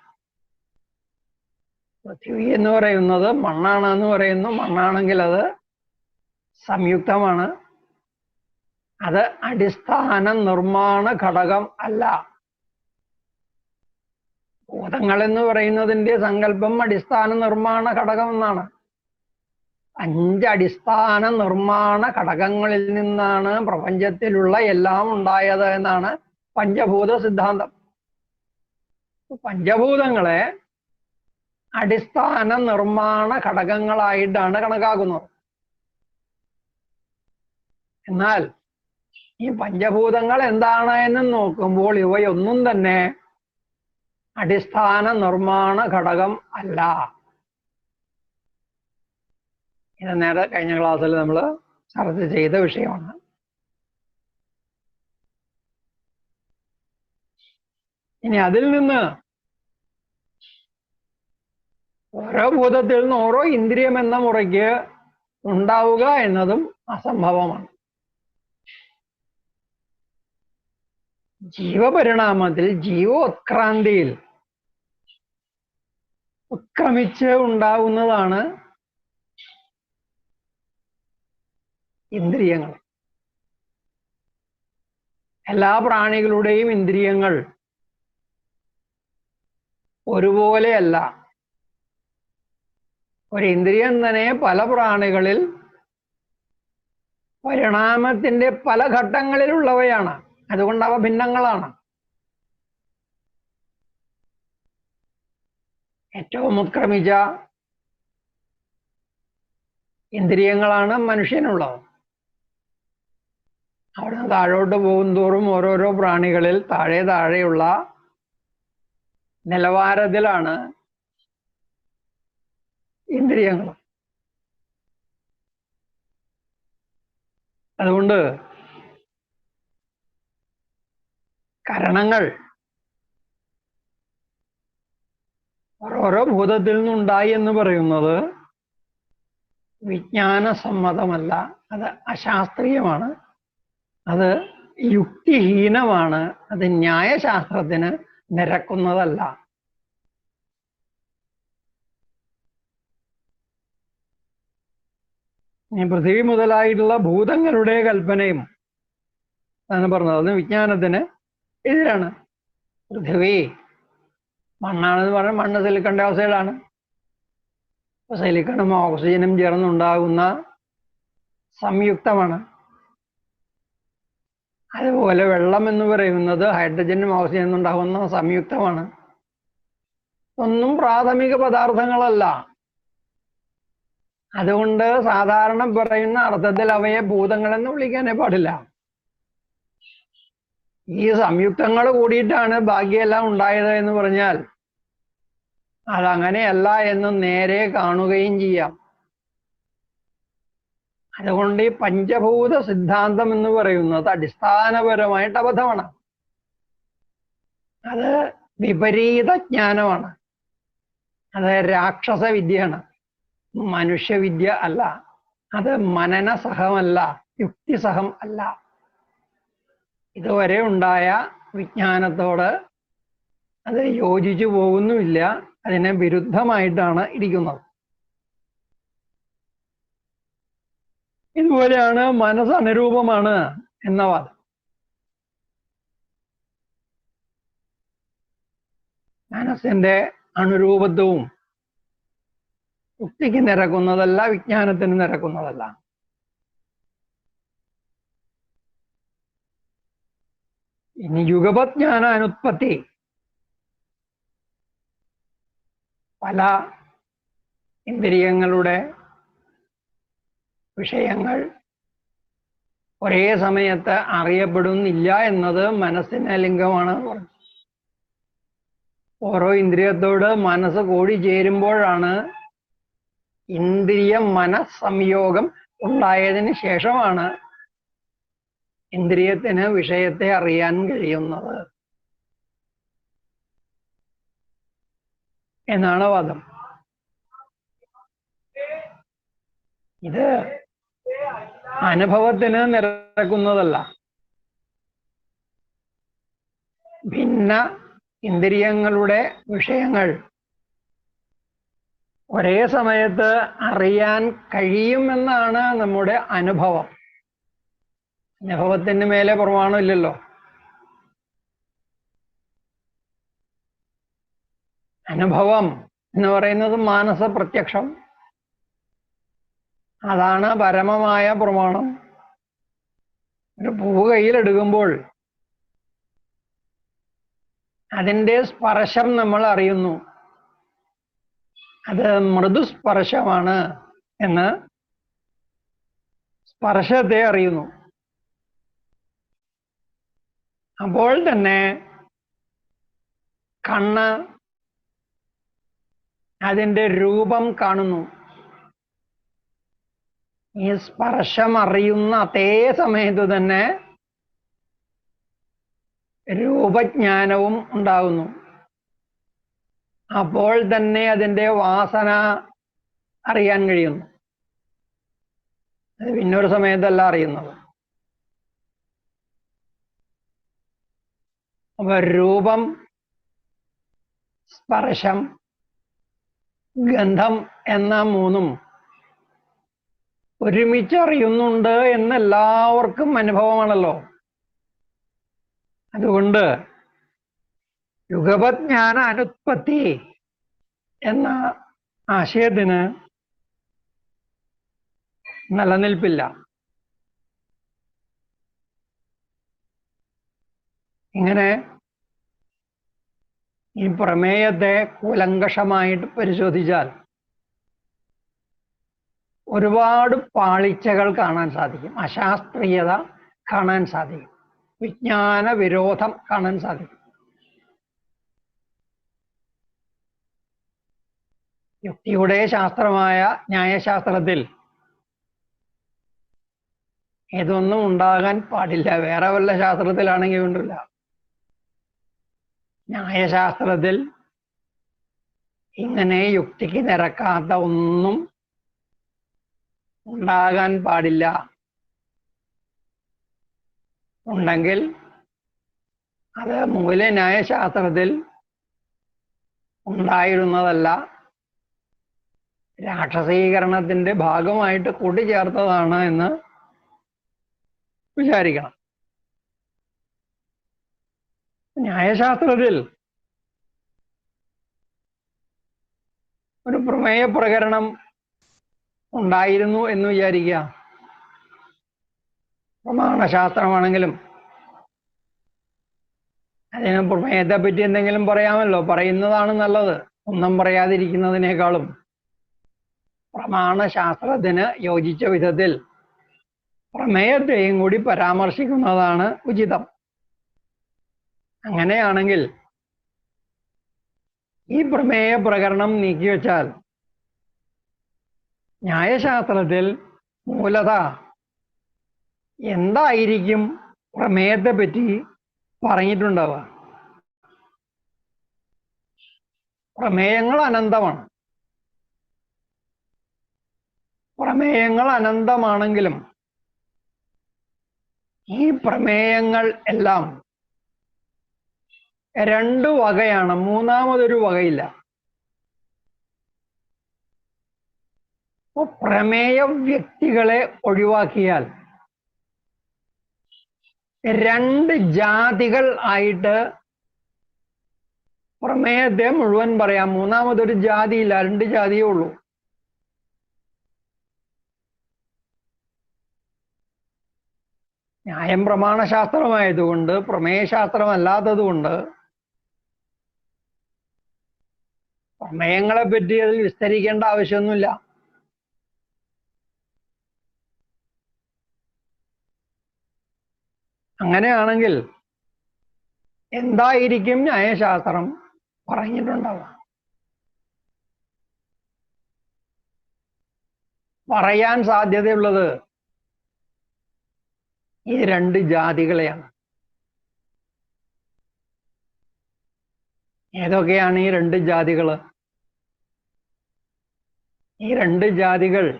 പൃഥ്വി എന്ന് പറയുന്നത് മണ്ണാണെന്ന് പറയുന്നു. മണ്ണാണെങ്കിൽ അത് സംയുക്തമാണ്. അത് അടിസ്ഥാന നിർമ്മാണ ഘടകം അല്ല. ഭൂതങ്ങൾ എന്ന് പറയുന്നതിൻ്റെ സങ്കല്പം അടിസ്ഥാന നിർമ്മാണ ഘടകം എന്നാണ്. 5 അടിസ്ഥാന നിർമ്മാണ ഘടകങ്ങളിൽ നിന്നാണ് പ്രപഞ്ചത്തിലുള്ള എല്ലാം ഉണ്ടായത് എന്നാണ് പഞ്ചഭൂത സിദ്ധാന്തം. പഞ്ചഭൂതങ്ങളെ അടിസ്ഥാന നിർമ്മാണ ഘടകങ്ങളായിട്ടാണ് കണക്കാക്കുന്നത്. എന്നാൽ ഈ പഞ്ചഭൂതങ്ങൾ എന്താണ് എന്ന് നോക്കുമ്പോൾ ഇവയൊന്നും തന്നെ അടിസ്ഥാന നിർമ്മാണ ഘടകം അല്ല. ഇത് നേരെ കഴിഞ്ഞ ക്ലാസ്സിൽ നമ്മൾ ചർച്ച ചെയ്ത വിഷയമാണ്. ഇനി അതിൽ നിന്ന് ഓരോ ഭൂതത്തിൽ നിന്ന് ഓരോ ഇന്ദ്രിയം എന്ന മുറയ്ക്ക് ഉണ്ടാവുക എന്നതും അസംഭവമാണ്. ജീവപരിണാമത്തിൽ, ജീവോത്ക്രാന്തിയിൽ ഉത്ക്രമിച്ച് ഉണ്ടാവുന്നതാണ് ഇന്ദ്രിയങ്ങൾ. എല്ലാ പ്രാണികളുടെയും ഇന്ദ്രിയങ്ങൾ ഒരുപോലെയല്ല. ഒരു ഇന്ദ്രിയം തന്നെ പല പ്രാണികളിൽ പരിണാമത്തിന്റെ പല ഘട്ടങ്ങളിലുള്ളവയാണ്. അതുകൊണ്ട് അവ ഭിന്നങ്ങളാണ്. ഏറ്റവും ഉത്ക്രമിച്ച ഇന്ദ്രിയങ്ങളാണ് മനുഷ്യനുള്ളത്. അവിടെ താഴോട്ട് പോകും തോറും ഓരോരോ പ്രാണികളിൽ താഴെയുള്ള നിലവാരത്തിലാണ് ഇന്ദ്രിയങ്ങൾ. അതുകൊണ്ട് കരണങ്ങൾ ഓരോ ഭൂതത്തിൽ നിന്നുണ്ടായി എന്ന് പറയുന്നത് വിജ്ഞാനസമ്മതമല്ല. അത് അശാസ്ത്രീയമാണ്, അത് യുക്തിഹീനമാണ്, അത് ന്യായശാസ്ത്രത്തിന് നിരക്കുന്നതല്ല. ഈ പൃഥ്വി മുതലായിട്ടുള്ള ഭൂതങ്ങളുടെ കൽപ്പനയും ആണ് പറഞ്ഞത്. അത് വിജ്ഞാനത്തിന് എതിരാണ്. പൃഥ്വി മണ്ണാണെന്ന് പറഞ്ഞാൽ മണ്ണ് സിലിക്കൺ ഡൈ ഓക്സൈഡാണ്. സിലിക്കണും ഓക്സിജനും ചേർന്നുണ്ടാകുന്ന സംയുക്തമാണ്. അതുപോലെ വെള്ളം എന്ന് പറയുന്നത് ഹൈഡ്രജനും ഓക്സിജനും ഉണ്ടാകുന്ന സംയുക്തമാണ്. ഒന്നും പ്രാഥമിക പദാർത്ഥങ്ങളല്ല. അതുകൊണ്ട് സാധാരണ പറയുന്ന അർത്ഥത്തിൽ അവയെ ഭൂതങ്ങളെന്ന് വിളിക്കാനേ പാടില്ല. ഈ സംയുക്തങ്ങൾ കൂടിയിട്ടാണ് ബാക്കിയെല്ലാം ഉണ്ടായത് എന്ന് പറഞ്ഞാൽ അതങ്ങനെയല്ല എന്ന് നേരെ കാണുകയും ചെയ്യാം. അതുകൊണ്ട് ഈ പഞ്ചഭൂത സിദ്ധാന്തം എന്ന് പറയുന്നത് അടിസ്ഥാനപരമായിട്ട് അബദ്ധമാണ്. അത് വിപരീത ജ്ഞാനമാണ്. അത് രാക്ഷസ വിദ്യയാണ്, മനുഷ്യവിദ്യ അല്ല. അത് മനനസഹമല്ല, യുക്തിസഹം അല്ല. ഇതുവരെ ഉണ്ടായ വിജ്ഞാനത്തോട് അത് യോജിച്ചു പോകുന്നുമില്ല, അതിന് വിരുദ്ധമായിട്ടാണ് ഇരിക്കുന്നത്. ഇതുപോലെയാണ് മനസ്സ് അനുരൂപമാണ് എന്ന വാദം. മനസ്സിന്റെ അനുരൂപത്വവും യുക്തിക്ക് നിരക്കുന്നതല്ല, വിജ്ഞാനത്തിന് നിരക്കുന്നതല്ല. ഇനി യുഗപജ്ഞാന അനുത്പത്തി, പല ഇന്ദ്രിയങ്ങളുടെ വിഷയങ്ങൾ ഒരേ സമയത്ത് അറിയപ്പെടുന്നില്ല എന്നത് മനസ്സിന് ലിംഗമാണ് പറഞ്ഞു. ഓരോ ഇന്ദ്രിയത്തോട് മനസ്സ് കൂടി ചേരുമ്പോഴാണ് ഇന്ദ്രിയ മനസ്സംയോഗം ഉണ്ടായതിന് ശേഷമാണ് ഇന്ദ്രിയത്തിന് വിഷയത്തെ അറിയാൻ കഴിയുന്നത് എന്നാണ് വാദം. ഇത് അനുഭവത്തിന് നിരക്കുന്നതല്ല. ഭിന്ന ഇന്ദ്രിയങ്ങളുടെ വിഷയങ്ങൾ ഒരേ സമയത്ത് അറിയാൻ കഴിയുമെന്നാണ് നമ്മുടെ അനുഭവം. അനുഭവത്തിന് മേലെ പ്രമാണമില്ലല്ലോ. അനുഭവം എന്ന് പറയുന്നത് മാനസ പ്രത്യക്ഷം, അതാണ് പരമമായ പ്രമാണം. ഒരു പൂവ് കയ്യിലെടുക്കുമ്പോൾ അതിൻ്റെ സ്പർശം നമ്മൾ അറിയുന്നു, അത് മൃദുസ്പർശമാണ് എന്ന് സ്പർശത്തെ അറിയുന്നു. അപ്പോൾ തന്നെ കണ്ണ് അതിൻ്റെ രൂപം കാണുന്നു. ഈ സ്പർശം അറിയുന്ന അതേ സമയത്ത് തന്നെ രൂപജ്ഞാനവും ഉണ്ടാകുന്നു. അപ്പോൾ തന്നെ അതിൻ്റെ വാസന അറിയാൻ കഴിയുന്നു. അത് പിന്നൊരു സമയത്തല്ല അറിയുന്നത്. അപ്പൊ രൂപം, സ്പർശം, ഗന്ധം എന്ന മൂന്നും ഒരുമിച്ച് അറിയുന്നുണ്ട് എന്നെല്ലാവർക്കും അനുഭവമാണല്ലോ. അതുകൊണ്ട് യുഗപജ്ഞാന അനുത്പത്തി എന്ന ആശയത്തിന് നിലനിൽപ്പില്ല. ഇങ്ങനെ ഈ പ്രമേയത്തെ കൂലങ്കഷമായിട്ട് പരിശോധിച്ചാൽ ഒരുപാട് പാളിച്ചകൾ കാണാൻ സാധിക്കും, അശാസ്ത്രീയത കാണാൻ സാധിക്കും, വിജ്ഞാന വിരോധം കാണാൻ സാധിക്കും. യുക്തിയുടെ ശാസ്ത്രമായ ന്യായശാസ്ത്രത്തിൽ ഇതൊന്നും ഉണ്ടാകാൻ പാടില്ല. വേറെ വല്ല ശാസ്ത്രത്തിലാണെങ്കിൽ ഉണ്ടല്ല. ന്യായശാസ്ത്രത്തിൽ ഇങ്ങനെ യുക്തിക്ക് നിരക്കാത്ത ഒന്നും ഉണ്ടാകാൻ പാടില്ല. ഉണ്ടെങ്കിൽ അത് മൂല ന്യായശാസ്ത്രത്തിൽ ഉണ്ടായിരുന്നതല്ല, രാക്ഷസീകരണത്തിന്റെ ഭാഗമായിട്ട് കൂട്ടിച്ചേർത്തതാണ് എന്ന് വിചാരിക്കണം. ന്യായശാസ്ത്രത്തിൽ ഒരു പ്രമേയ പ്രകരണം ഉണ്ടായിരുന്നു എന്ന് വിചാരിക്കുക. പ്രമാണശാസ്ത്രമാണെങ്കിലും അതിന് പ്രമേയത്തെ പറ്റി എന്തെങ്കിലും പറയാമല്ലോ. പറയുന്നതാണ് നല്ലത്, ഒന്നും പറയാതിരിക്കുന്നതിനേക്കാളും. പ്രമാണശാസ്ത്രത്തിന് യോജിച്ച വിധത്തിൽ പ്രമേയത്തെയും കൂടി പരാമർശിക്കുന്നതാണ് ഉചിതം. അങ്ങനെയാണെങ്കിൽ ഈ പ്രമേയ പ്രകരണം നീക്കിവെച്ചാൽ ന്യായശാസ്ത്രത്തിൽ മൂലത എന്തായിരിക്കും പ്രമേയത്തെ പറ്റി പറഞ്ഞിട്ടുണ്ടാവുക? പ്രമേയങ്ങൾ അനന്തമാണ്. പ്രമേയങ്ങൾ അനന്തമാണെങ്കിലും ഈ പ്രമേയങ്ങൾ എല്ലാം രണ്ടു വകയാണ്, മൂന്നാമതൊരു വകയില്ല. പ്രമേയ വ്യക്തികളെ ഒഴിവാക്കിയാൽ രണ്ട് ജാതികൾ ആയിട്ട് പ്രമേയത്തെ മുഴുവൻ പറയാം. മൂന്നാമതൊരു ജാതിയില്ല, രണ്ട് ജാതിയേ ഉള്ളൂ. ന്യായം പ്രമാണശാസ്ത്രമായതുകൊണ്ട്, പ്രമേയശാസ്ത്രമല്ലാത്തതുകൊണ്ട് പ്രമേയങ്ങളെ പറ്റി അതിൽ വിസ്തരിക്കേണ്ട ആവശ്യമൊന്നുമില്ല. അങ്ങനെയാണെങ്കിൽ എന്തായിരിക്കും ന്യായശാസ്ത്രം പറഞ്ഞിട്ടുണ്ടാവുക? പറയാൻ സാധ്യതയുള്ളത് ഈ രണ്ട് ജാതികളെയാണ്. ഏതൊക്കെയാണ് ഈ രണ്ട് ജാതികൾ? ഈ രണ്ട് ജാതികൾ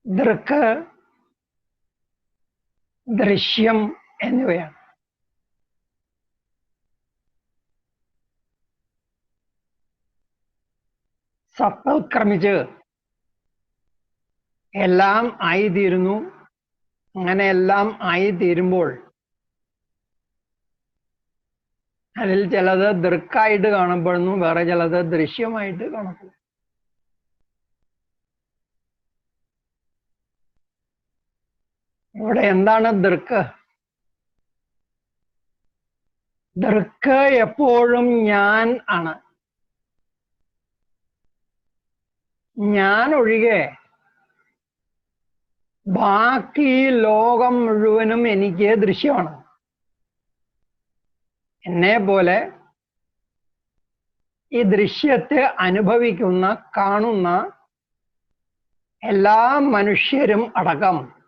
ദൃക്ക്, ദൃശ്യം എന്നിവയാണ്. സത്തുക്രമിച്ച് എല്ലാം ആയിത്തീരുന്നു. അങ്ങനെ എല്ലാം ആയിത്തീരുമ്പോൾ അതിൽ ചിലത് ദൃക്കായിട്ട് കാണപ്പെടുന്നു, വേറെ ചിലത് ദൃശ്യമായിട്ട് കാണപ്പെടുന്നു. ഇവിടെ എന്താണ് ദൃക്ക്? ദൃക്ക് എപ്പോഴും ഞാൻ ആണ്. ഞാൻ ഒഴികെ ബാക്കി ലോകം മുഴുവനും എനിക്ക് ദൃശ്യമാണ്. എന്നെ പോലെ ഈ ദൃശ്യത്തെ അനുഭവിക്കുന്ന, കാണുന്ന എല്ലാ മനുഷ്യരും അടക്കം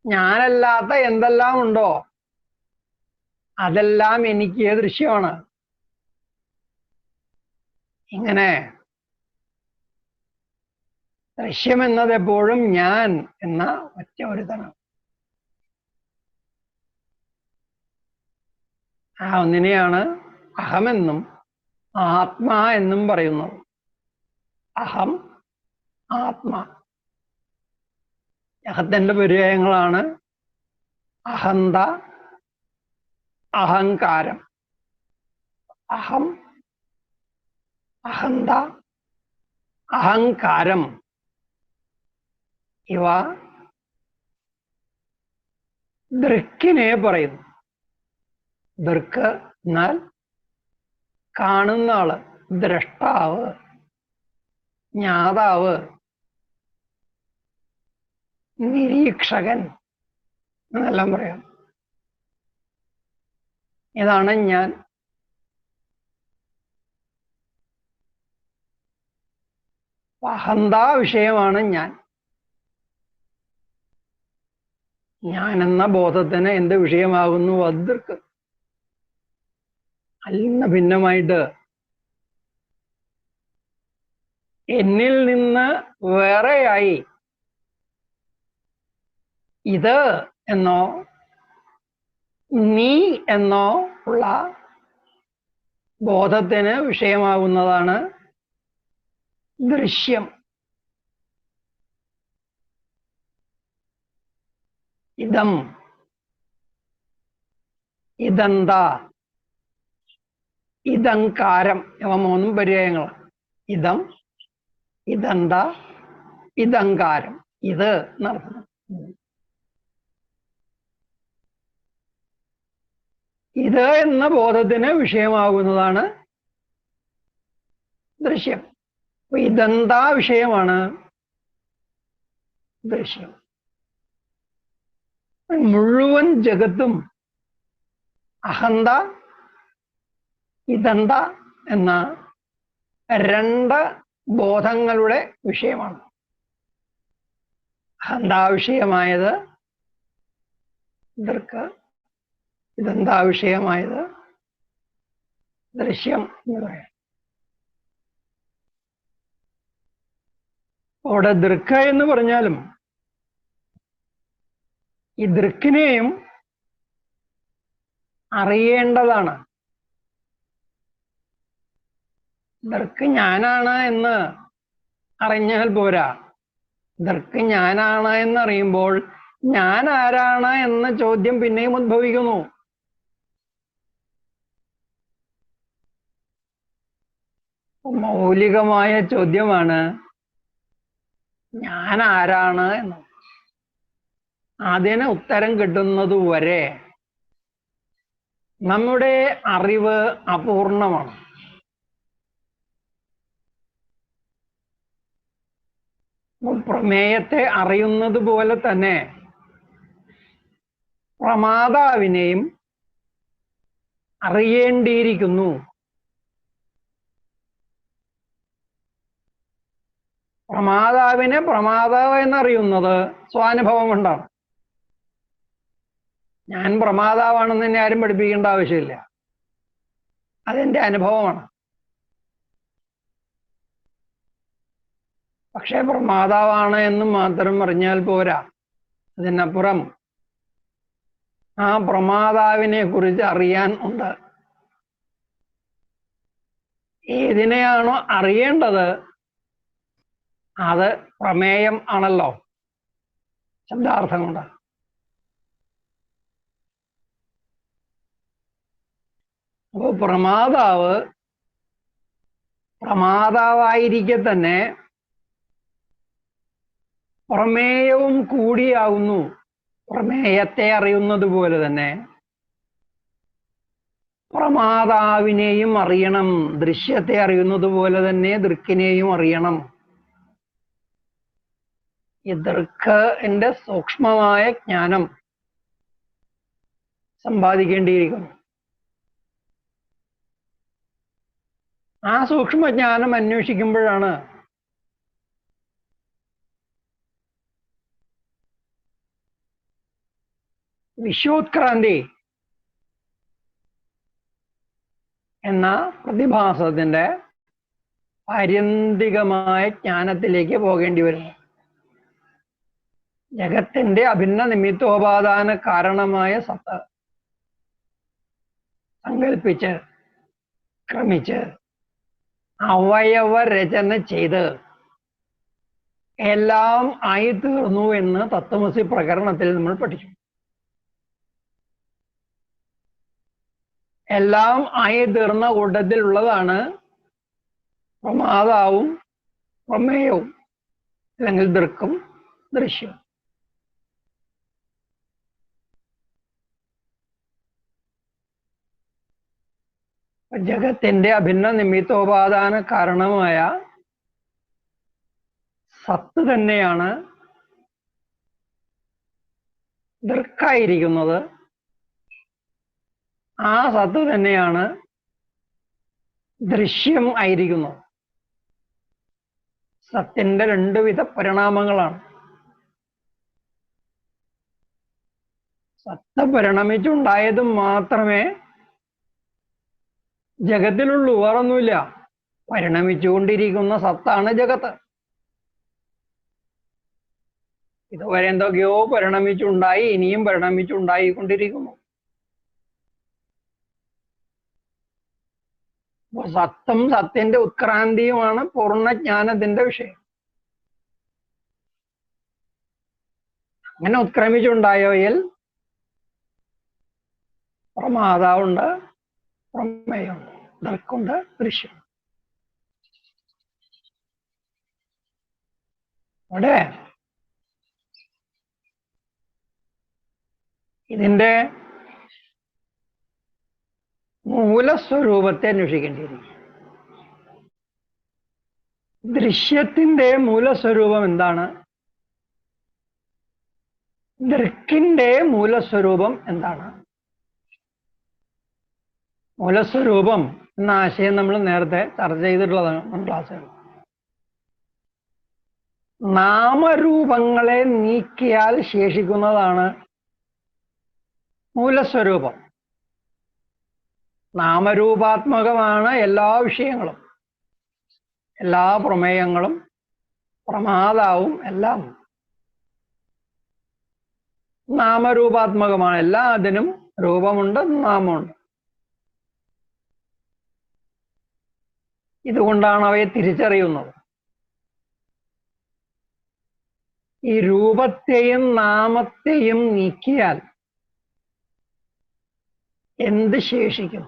ഞാനല്ലാത്ത എന്തെല്ലാം ഉണ്ടോ അതെല്ലാം എനിക്ക് ദൃശ്യമാണ്. ഇങ്ങനെ ദൃശ്യം എന്നത് എപ്പോഴും ഞാൻ എന്ന ഒറ്റ ഒരുത്തനാണ്. ആ ഒന്നിനെയാണ് അഹമെന്നും ആത്മാ എന്നും പറയുന്നത്. അഹം, ആത്മ. അഹത്തിന്റെ പര്യായങ്ങളാണ് അഹന്ത, അഹങ്കാരം. അഹം, അഹന്ത, അഹങ്കാരം ഇവ ദൃക്കിനെ പറയുന്നു. ദൃക്ക് എന്നാൽ കാണുന്ന ആള്, ദ്രഷ്ടാവ്, ജ്ഞാതാവ്, നിരീക്ഷകൻ എന്നെല്ലാം പറയാം. ഇതാണ് ഞാൻ. അഹന്താ വിഷയമാണ് ഞാൻ. ഞാൻ എന്ന ബോധത്തിന് എന്ത് വിഷയമാകുന്നു? ദൃക്ക്. അല്ല ഭിന്നമായിട്ട് എന്നിൽ നിന്ന് വേറെയായി ഇത് എന്നോ നീ എന്നോ ഉള്ള ബോധത്തിന് വിഷയമാകുന്നതാണ് ദൃശ്യം. ഇതം, ഇതെന്താ, ഇതങ്കാരം ഇവ മൂന്നും പര്യായങ്ങളാണ്. ഇതം, ഇതെന്താ, ഇതങ്കാരം. ഇത് എന്നർത്ഥം. ഇത് എന്ന ബോധത്തിന് വിഷയമാകുന്നതാണ് ദൃശ്യം. അപ്പൊ ഇതെന്താ വിഷയമാണ്? ദൃശ്യം. മുഴുവൻ ജഗത്തും അഹന്ത, ഇതെന്താ എന്ന രണ്ട് ബോധങ്ങളുടെ വിഷയമാണ്. അതെന്താ വിഷയമായത്? ദൃക്ക്. ഇതെന്താ വിഷയമായത്? ദൃശ്യം എന്ന് പറയാം. അവിടെ ദൃക്ക് എന്ന് പറഞ്ഞാലും ഈ ദൃക്കിനെയും അറിയേണ്ടതാണ്. ദൃക്ക് ഞാനാണ് എന്ന് അറിഞ്ഞാൽ പോരാ. ദൃക്ക് ഞാനാണ് എന്നറിയുമ്പോൾ ഞാൻ ആരാണ് എന്ന ചോദ്യം പിന്നെയും ഉദ്ഭവിക്കുന്നു. മൗലികമായ ചോദ്യമാണ് ഞാൻ ആരാണ് എന്ന്. അതിന് ഉത്തരം കിട്ടുന്നത് വരെ നമ്മുടെ അറിവ് അപൂർണമാണ്. പ്രമേയത്തെ അറിയുന്നത് പോലെ തന്നെ പ്രമാതാവിനെയും അറിയേണ്ടിയിരിക്കുന്നു. പ്രമാതാവിനെ പ്രമാതാവ് എന്നറിയുന്നത് സ്വാനുഭവം കൊണ്ടാണ്. ഞാൻ പ്രമാതാവാണെന്ന് എന്നെ ആരും പഠിപ്പിക്കേണ്ട ആവശ്യമില്ല. അതെന്റെ അനുഭവമാണ്. പക്ഷെ പ്രമാതാവാണ് എന്ന് മാത്രം അറിഞ്ഞാൽ പോരാ. അതിനപ്പുറം ആ പ്രമാതാവിനെ കുറിച്ച് അറിയാൻ ഉണ്ട്. ഏതിനെയാണോ അറിയേണ്ടത് അത് പ്രമേയം ആണല്ലോ, ശബ്ദാർത്ഥം കൊണ്ട്. അപ്പോൾ പ്രമാതാവായിരിക്കെ തന്നെ പ്രമേയവും കൂടിയാകുന്നു. പ്രമേയത്തെ അറിയുന്നത് പോലെ തന്നെ പ്രമാതാവിനെയും അറിയണം. ദൃശ്യത്തെ അറിയുന്നത് പോലെ തന്നെ ദൃക്കിനെയും അറിയണം. ഈ ദൃക്കിന്റെ സൂക്ഷ്മമായ ജ്ഞാനം സമ്പാദിക്കേണ്ടിയിരിക്കുന്നു. ആ സൂക്ഷ്മജ്ഞാനം അന്വേഷിക്കുമ്പോഴാണ് വിശ്വോത്ക്രാന്തി എന്ന പ്രതിഭാസത്തിന്റെ ആര്യന്തികമായ ജ്ഞാനത്തിലേക്ക് പോകേണ്ടി വരുന്നു. ജഗത്തിന്റെ അഭിന്ന നിമിത്തോപാദാന കാരണമായ സത്ത സങ്കല്പിച്ച് ക്രമിച്ച് അവയവ രചന ചെയ്ത് എല്ലാം ആയിത്തീർന്നു എന്ന് തത്വമസി പ്രകരണത്തിൽ നമ്മൾ പഠിച്ചു. എല്ലാം ആയിത്തീർന്ന കൂട്ടത്തിലുള്ളതാണ് പ്രമാതാവും പ്രമേയവും, അല്ലെങ്കിൽ ദൃക്കും ദൃശ്യവും. ജഗത്തിന്റെ അഭിന്ന നിമിത്തോപാദാന കാരണമായ സത്ത് തന്നെയാണ് ദൃക്കായിരിക്കുന്നത്. ആ സത്ത് തന്നെയാണ് ദൃശ്യം ആയിരിക്കുന്നത്. സത്തിന്റെ രണ്ടുവിധ പരിണാമങ്ങളാണ്. സത്ത് പരിണമിച്ചുണ്ടായത് മാത്രമേ ജഗത്തിലുള്ളൂ, വേറൊന്നുമില്ല. പരിണമിച്ചുകൊണ്ടിരിക്കുന്ന സത്താണ് ജഗത്ത്. ഇതുവരെ എന്തൊക്കെയോ പരിണമിച്ചുണ്ടായി, ഇനിയും പരിണമിച്ചുണ്ടായിക്കൊണ്ടിരിക്കുന്നു. സത്തും സത്യന്റെ ഉത്ക്രാന്തിയുമാണ് പൂർണ്ണജ്ഞാനത്തിന്റെ വിഷയം. അങ്ങനെ ഉത്ക്രമിച്ചുണ്ടായവയിൽ പ്രമാതാവുണ്ട്, പ്രമേയമുണ്ട്, ദൃക്കുണ്ട്, ദൃശ്യം. അവിടെ ഇതിന്റെ മൂലസ്വരൂപത്തെ അന്വേഷിക്കേണ്ടിയിരിക്കും. ദൃശ്യത്തിന്റെ മൂലസ്വരൂപം എന്താണ്? ദൃക്കിന്റെ മൂലസ്വരൂപം എന്താണ്? മൂലസ്വരൂപം എന്ന ആശയം നമ്മൾ നേരത്തെ ചർച്ച ചെയ്തിട്ടുള്ളതാണ് ക്ലാസ്സുകൾ. നാമരൂപങ്ങളെ നീക്കിയാൽ ശേഷിക്കുന്നതാണ് മൂലസ്വരൂപം. നാമരൂപാത്മകമാണ് എല്ലാ വിഷയങ്ങളും, എല്ലാ പ്രമേയങ്ങളും, പ്രമാതാവും എല്ലാം നാമരൂപാത്മകമാണ്. എല്ലാത്തിനും രൂപമുണ്ട്, നാമമുണ്ട്. ഇതുകൊണ്ടാണ് അവയെ തിരിച്ചറിയുന്നത്. ഈ രൂപത്തെയും നാമത്തെയും നീക്കിയാൽ എന്ത് ശേഷിക്കും?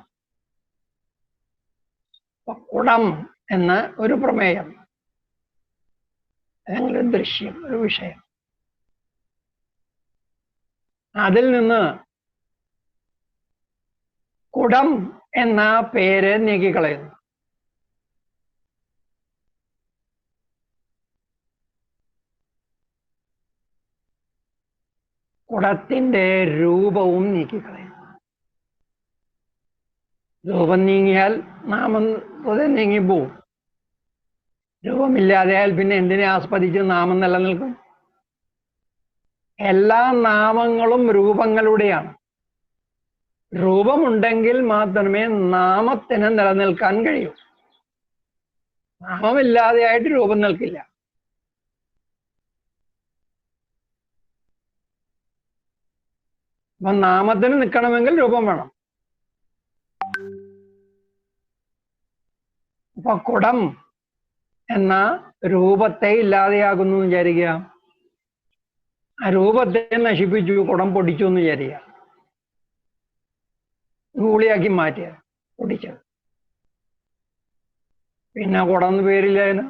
കുടം എന്ന ഒരു പ്രമേയം, അല്ലെങ്കിൽ ഒരു ദൃശ്യം, ഒരു വിഷയം, അതിൽ നിന്ന് കുടം എന്ന പേര് നീക്കിക്കളയുന്നു. കുടത്തിന്റെ രൂപവും നീക്കിക്കളയുന്നു. രൂപം നീങ്ങിയാൽ നാമം നീങ്ങിപ്പോവും. രൂപമില്ലാതെയാൽ പിന്നെ എന്തിനെ ആസ്പദിച്ച് നാമം നിലനിൽക്കും? എല്ലാ നാമങ്ങളും രൂപങ്ങളുടെയാണ്. രൂപമുണ്ടെങ്കിൽ മാത്രമേ നാമത്തിന് നിലനിൽക്കാൻ കഴിയൂ. നാമമില്ലാതെയായിട്ട് രൂപം നിൽക്കില്ല. അപ്പൊ നാമത്തിന് നിൽക്കണമെങ്കിൽ രൂപം വേണം. അപ്പൊ കുടം എന്ന രൂപത്തെ ഇല്ലാതെയാകുന്നു എന്ന് വിചാരിക്കുക. ആ രൂപത്തെ നശിപ്പിച്ചു, കുടം പൊടിച്ചു എന്ന് വിചാരിക്കുക. ഗൂളിയാക്കി മാറ്റിയ, പൊടിച്ചത്. പിന്നെ കുടം എന്ന് പേരില്ല. അതിന്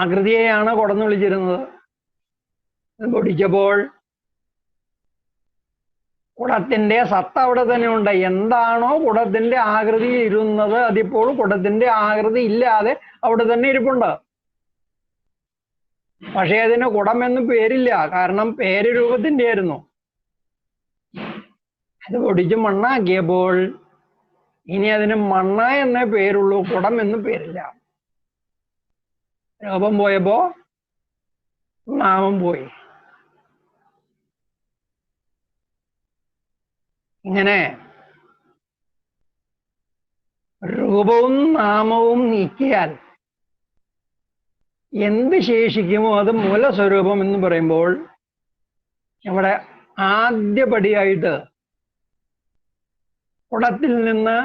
ആകൃതിയെയാണ് കുടം എന്ന് വിളിച്ചിരുന്നത്. പൊടിച്ചപ്പോൾ കുടത്തിന്റെ സത്ത അവിടെ തന്നെ ഉണ്ട്. എന്താണോ കുടത്തിന്റെ ആകൃതി ഇരുന്നത്, അതിപ്പോൾ കുടത്തിന്റെ ആകൃതി ഇല്ലാതെ അവിടെ തന്നെ ഇരിപ്പുണ്ട്. പക്ഷെ അതിന് കുടം എന്ന് പേരില്ല. കാരണം പേര് രൂപത്തിന്റെ ആയിരുന്നു. അത് പൊടിച്ച് മണ്ണാക്കിയപ്പോൾ ഇനി അതിന് മണ്ണ എന്നേ പേരുള്ളൂ, കുടം എന്ന് പേരില്ല. രൂപം പോയപ്പോ നാമം പോയി. ഇങ്ങനെ രൂപവും നാമവും നീക്കിയാൽ എന്ത് ശേഷിക്കുമോ അത് മൂലസ്വരൂപം എന്ന് പറയുമ്പോൾ ഇവിടെ ആദ്യപടിയായിട്ട് കുടത്തിൽ നിന്ന്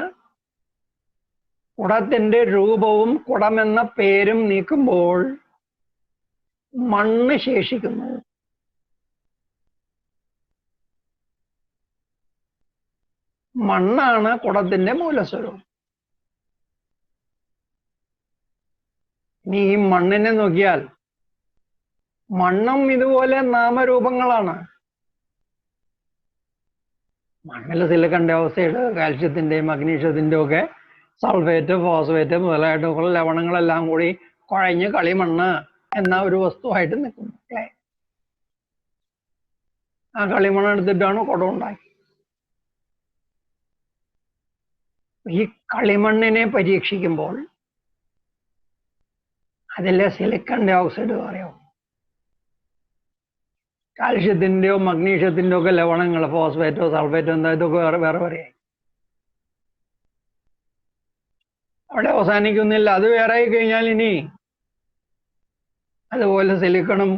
കുടത്തിന്റെ രൂപവും കുടമെന്ന പേരും നീക്കുമ്പോൾ മണ്ണ് ശേഷിക്കുന്നു. മണ്ണാണ് കുടത്തിന്റെ മൂലസ്വരൂപം. ഇനി ഈ മണ്ണിനെ നോക്കിയാൽ മണ്ണും ഇതുപോലെ നാമരൂപങ്ങളാണ്. മണ്ണിൽ സിലിക്കൺ ഡയോക്സൈഡ്, കാൽഷ്യത്തിന്റെയും മഗ്നീഷ്യത്തിന്റെയും ഒക്കെ സൾഫേറ്റ്, ഫോസ്ഫേറ്റ് മുതലായിട്ടുള്ള ലവണങ്ങളെല്ലാം കൂടി കുഴഞ്ഞ് കളിമണ്ണ് എന്ന ഒരു വസ്തുവായിട്ട് നിൽക്കുന്നു. ആ കളിമണ്ണ് എടുത്തിട്ടാണ് കുടം ഉണ്ടാക്കി. ഈ കളിമണ്ണിനെ പരീക്ഷിക്കുമ്പോൾ അതിലെ സിലിക്കൺ ഡയോക്സൈഡ് പറയാം, കാൽഷ്യത്തിന്റെയോ മഗ്നീഷ്യത്തിന്റെയോ ഒക്കെ ലവണങ്ങൾ, ഫോസ്ഫേറ്റോ സൾഫേറ്റോ എന്താ, ഇതൊക്കെ വേറെ വേറെ പറയാം. അവിടെ അവസാനിക്കുന്നില്ല. അത് വേറെ ആയി കഴിഞ്ഞാൽ ഇനി അതുപോലെ സിലിക്കണും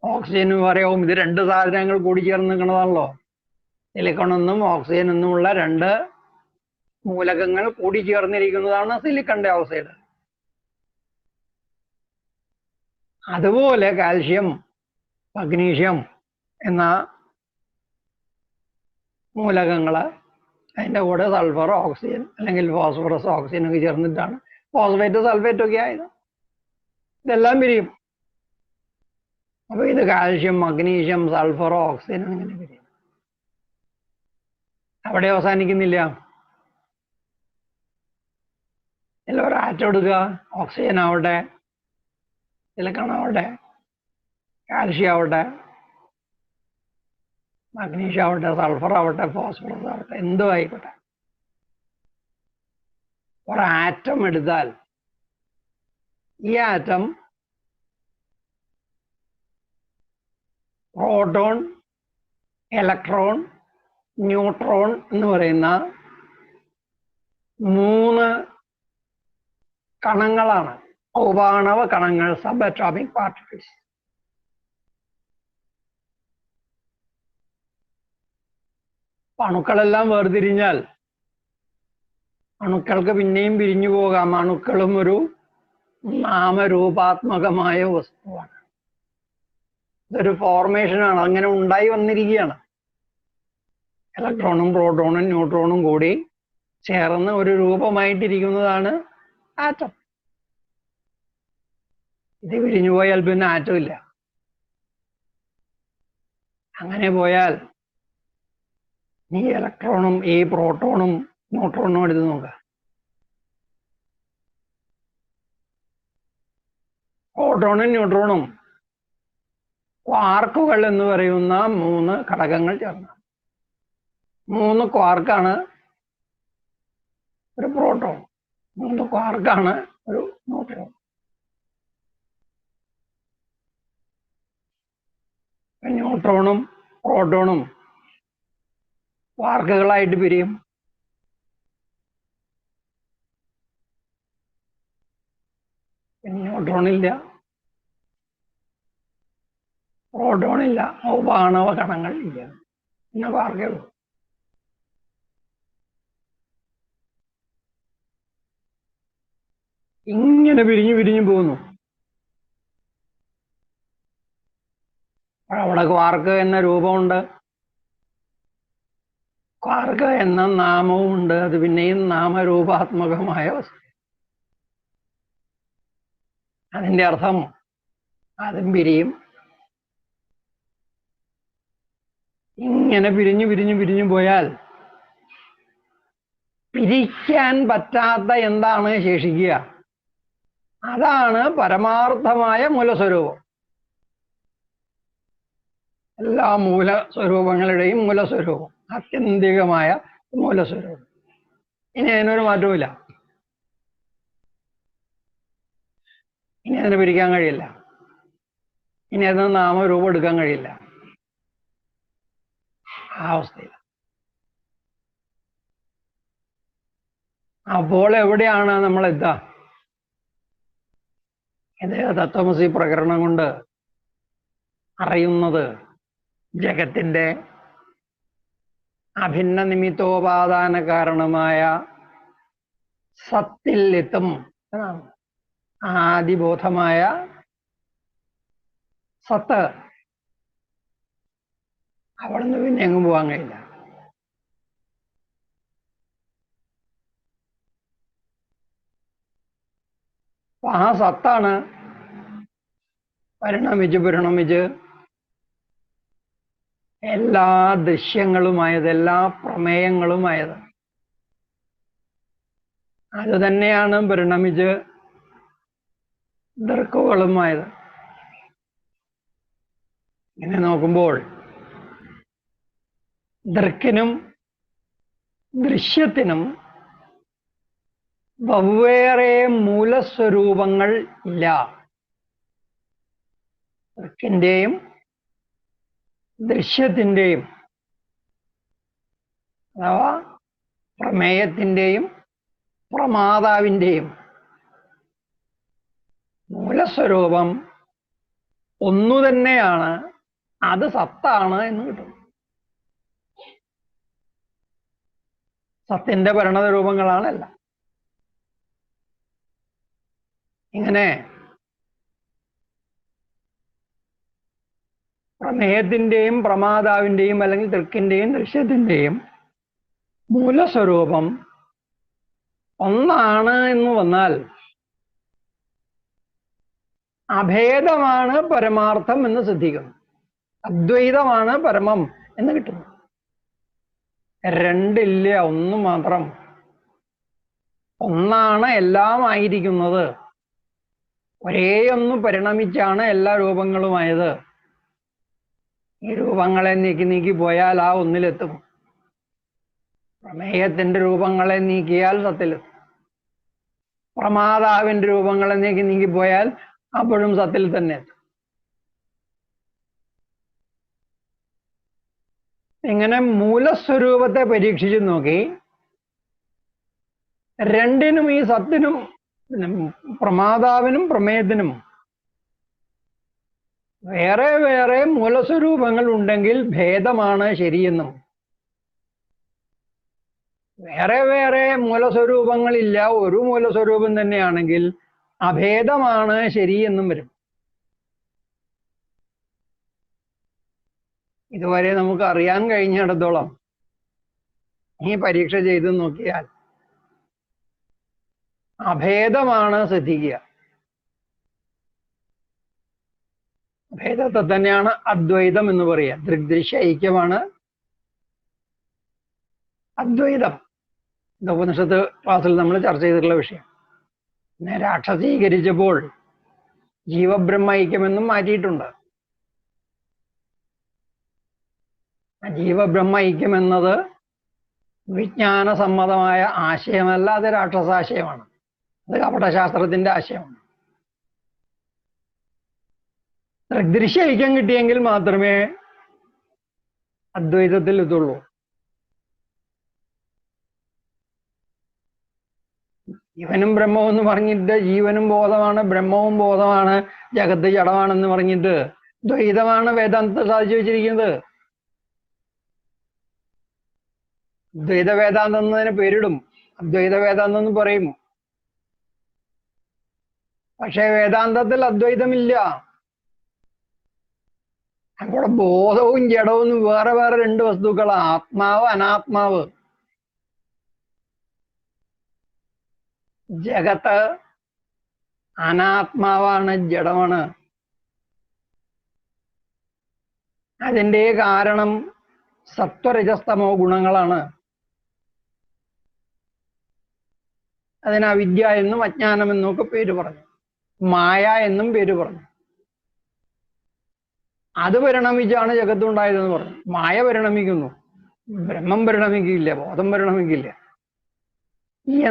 ഓക്സിജനും പറയാവും. ഇത് രണ്ട് സാധനങ്ങൾ കൂടി ചേർന്ന് നിൽക്കുന്നതാണല്ലോ. സിലിക്കണെന്നും ഓക്സിജൻ എന്നുമുള്ള രണ്ട് മൂലകങ്ങൾ കൂടി ചേർന്നിരിക്കുന്നതാണ് സിലിക്കൺ ഡയോക്സൈഡ്. അതുപോലെ കാൽഷ്യം, മഗ്നീഷ്യം എന്ന മൂലകങ്ങൾ, അതിൻ്റെ കൂടെ സൾഫർ, ഓക്സിജൻ അല്ലെങ്കിൽ ഫോസ്ഫറസ്, ഓക്സിജൻ ഒക്കെ ചേർന്നിട്ടാണ് ഫോസ്ഫേറ്റ്, സൾഫേറ്റ് ഒക്കെ ആയത്. ഇതെല്ലാം പിരിയും. അപ്പൊ ഇത് കാൽഷ്യം, മഗ്നീഷ്യം, സൾഫർ, ഓക്സിജൻ അങ്ങനെ പിരിയും. അവിടെ അവസാനിക്കുന്നില്ല. ഇതിൽ ഒരു ആറ്റം എടുക്കുക, ഓക്സിജൻ ആവട്ടെ, സിലിക്കൺ ആവട്ടെ, കാൽഷ്യം ആവട്ടെ, മഗ്നീഷ്യം ആവട്ടെ, സൾഫർ ആവട്ടെ, ഫോസ്ഫറസ് ആവട്ടെ, എന്തോ ആയിക്കോട്ടെ, ഒരാറ്റം എടുത്താൽ ഈ ആറ്റം പ്രോട്ടോൺ, ഇലക്ട്രോൺ, ന്യൂട്രോൺ എന്ന് പറയുന്ന 3 കണങ്ങളാണ്, ഔപാണവ കണങ്ങൾ, സബ് അറ്റോമിക് പാർട്ടിക്കിൾസ്. അണുക്കളെല്ലാം വേർതിരിഞ്ഞാൽ അണുക്കൾക്ക് പിന്നെയും പിരിഞ്ഞു പോകാം. അണുക്കളും ഒരു നാമരൂപാത്മകമായ വസ്തുവാണ്. ഇതൊരു ഫോർമേഷനാണ്, അങ്ങനെ ഉണ്ടായി വന്നിരിക്കുകയാണ്. ഇലക്ട്രോണും പ്രോട്ടോണും ന്യൂട്രോണും കൂടി ചേർന്ന് ഒരു രൂപമായിട്ടിരിക്കുന്നതാണ് ആറ്റം. ഇത് പിരിഞ്ഞു പോയാൽ പിന്നെ ആറ്റം ഇല്ല. അങ്ങനെ പോയാൽ ഈ ഇലക്ട്രോണും ഈ പ്രോട്ടോണും ന്യൂട്രോണും എടുത്ത് നോക്കുക. പ്രോട്ടോണും ന്യൂട്രോണും ക്വാർക്കുകൾ എന്ന് പറയുന്ന 3 ഘടകങ്ങൾ ചേർന്ന 3 ക്വാർക്കാണ് ഒരു പ്രോട്ടോൺ, 3 ക്വാർക്കാണ് ഒരു ന്യൂട്രോൺ. ന്യൂട്രോണും പ്രോട്ടോണും ക്വാർക്കുകളായിട്ട് പിരിയും. ന്യൂട്രോണില്ല, പ്രോട്ടോണില്ല, ഔപാണവ കണങ്ങൾ ഇല്ല, പിന്നെ ക്വാർക്കേ ഉള്ളൂ. ഇങ്ങനെ പിരിഞ്ഞു പിരിഞ്ഞു പോകുന്നു. അവിടെ ക്വാർക്ക് എന്ന രൂപമുണ്ട്, ക്വാർക്ക് എന്ന നാമവും ഉണ്ട്. അത് പിന്നെയും നാമരൂപാത്മകമായ വസ്തു. അതിൻ്റെ അർത്ഥം അതും പിരിയും. ഇങ്ങനെ പിരിഞ്ഞു പിരിഞ്ഞു പിരിഞ്ഞു പോയാൽ പിരിക്കാൻ പറ്റാത്ത എന്താണ് ശേഷിക്കുക? അതാണ് പരമാർത്ഥമായ മൂലസ്വരൂപം. എല്ലാ മൂലസ്വരൂപങ്ങളുടെയും മൂലസ്വരൂപം, ആത്യന്തികമായ മൂലസ്വരൂപം. ഇനി അതിനൊരു മാറ്റവുമില്ല. ഇനി അതിനെ പിരിക്കാൻ കഴിയില്ല. ഇനി അതിന് നാമരൂപം എടുക്കാൻ കഴിയില്ല. ആ അവസ്ഥയിൽ അപ്പോൾ എവിടെയാണ് നമ്മൾ എത്തുക? ഇത് തത്വമസി പ്രകരണം കൊണ്ട് അറിയുന്നത് ജഗത്തിൻ്റെ അഭിന്ന നിമിത്തോപാദാന കാരണമായ സത്തിൽ എത്തും എന്നാണ്. ആദിബോധമായ സത്ത്. അവിടുന്ന് പിന്നെ എങ്ങും പോകാൻ കഴിയില്ല. ആ സത്താണ് പരിണമിച്ച് എല്ലാ ദൃശ്യങ്ങളുമായത്, എല്ലാ പ്രമേയങ്ങളുമായത്. അത് തന്നെയാണ് പരിണമിച്ച് ദൃക്കുകളുമായത്. ഇങ്ങനെ നോക്കുമ്പോൾ ദൃക്കിനും ദൃശ്യത്തിനും വെവ്വേറെ മൂലസ്വരൂപങ്ങൾ ഇല്ല. ദൃക്കിൻ്റെയും ദൃശ്യത്തിൻ്റെയും അഥവാ പ്രമേയത്തിൻ്റെയും പ്രമാതാവിൻ്റെയും മൂലസ്വരൂപം ഒന്നു തന്നെയാണ്. അത് സത്താണ് എന്ന് കിട്ടും. സത്തിൻ്റെ പരിണത രൂപങ്ങളാണല്ല. ഇങ്ങനെ പ്രമേയത്തിൻ്റെയും പ്രമാതാവിൻ്റെയും അല്ലെങ്കിൽ ദൃക്കിൻ്റെയും ദൃശ്യത്തിൻ്റെയും മൂലസ്വരൂപം ഒന്നാണ് എന്ന് വന്നാൽ അഭേദമാണ് പരമാർത്ഥം എന്ന് സിദ്ധിക്കുന്നു. അദ്വൈതമാണ് പരമം എന്ന് കിട്ടുന്നു. രണ്ടില്ല, ഒന്ന് മാത്രം. ഒന്നാണ് എല്ലാം ആയിരിക്കുന്നത്. ഒരേ ഒന്ന് പരിണമിച്ചാണ് എല്ലാ രൂപങ്ങളുമായത്. ഈ രൂപങ്ങളെ നീക്കി പോയാൽ ആ ഒന്നിലെത്തും. പ്രമേയത്തിൻ്റെ രൂപങ്ങളെ നീക്കിയാൽ സത്തിലെത്തും. പ്രമാതാവിൻ്റെ രൂപങ്ങളെ നീക്കി പോയാൽ അപ്പോഴും സത്തിൽ തന്നെ എത്തും. ഇങ്ങനെ മൂലസ്വരൂപത്തെ പരീക്ഷിച്ചു നോക്കി. രണ്ടിനും, ഈ സത്തിനും പ്രമാതാവിനും പ്രമേയത്തിനും വേറെ വേറെ മൂലസ്വരൂപങ്ങൾ ഉണ്ടെങ്കിൽ ഭേദമാണ് ശരിയെന്നും, വേറെ വേറെ മൂലസ്വരൂപങ്ങളില്ല, ഒരു മൂലസ്വരൂപം തന്നെയാണെങ്കിൽ അഭേദമാണ് ശരിയെന്നും വരും. ഇതുവരെ നമുക്ക് അറിയാൻ കഴിഞ്ഞിടത്തോളം ഈ പരീക്ഷ ചെയ്ത് നോക്കിയാൽ അഭേദമാണ് സിദ്ധിക്കുക. അഭേദത്തെ തന്നെയാണ് അദ്വൈതം എന്ന് പറയുക. ദൃഗ്ദൃശ്യ ഐക്യമാണ് അദ്വൈതം. ഇത് ഉപനിഷത്ത് ക്ലാസ്സിൽ നമ്മൾ ചർച്ച ചെയ്തിട്ടുള്ള വിഷയം. പിന്നെ രാക്ഷസീകരിച്ചപ്പോൾ ജീവബ്രഹ്മ ഐക്യമെന്നും മാറ്റിയിട്ടുണ്ട്. ജീവബ്രഹ്മ ഐക്യം എന്നത് വിജ്ഞാനസമ്മതമായ ആശയമല്ല, അത് രാക്ഷസാശയമാണ്. അത് കപടശാസ്ത്രത്തിന്റെ ആശയമാണ്. ദൃഗ്ദൃശ്യ ഐക്യം കിട്ടിയെങ്കിൽ മാത്രമേ അദ്വൈതത്തിൽ എത്തുള്ളൂ. ജീവനും ബ്രഹ്മവും എന്ന് പറഞ്ഞിട്ട് ജീവനും ബോധമാണ്, ബ്രഹ്മവും ബോധമാണ്, ജഗത്ത് ജഡമാണെന്ന് പറഞ്ഞിട്ട് ദ്വൈതമാണ് വേദാന്തത്തിൽ സാധിച്ചു വെച്ചിരിക്കുന്നത്. ദ്വൈത വേദാന്തം എന്നതിന് പേരിടും, അദ്വൈത വേദാന്തം എന്ന് പറയും. പക്ഷേ വേദാന്തത്തിൽ അദ്വൈതമില്ല. അവിടെ ബോധവും ജഡവും വേറെ വേറെ രണ്ട് വസ്തുക്കളാണ്, ആത്മാവ് അനാത്മാവ്. ജഗത്ത് അനാത്മാവാണ്, ജഡമാണ്. അതിൻ്റെ കാരണം സത്വരജസ്തമോ ഗുണങ്ങളാണ്. അതിന് അവിദ്യ എന്നും അജ്ഞാനം എന്നും ഒക്കെ പേര് പറഞ്ഞു, മായ എന്നും പേര് പറഞ്ഞു. അത് പരിണമിച്ചാണ് ജഗത്തുണ്ടായതെന്ന് പറഞ്ഞു. മായ പരിണമിക്കുന്നു, ബ്രഹ്മം പരിണമിക്കില്ല, ബോധം പരിണമിക്കില്ല.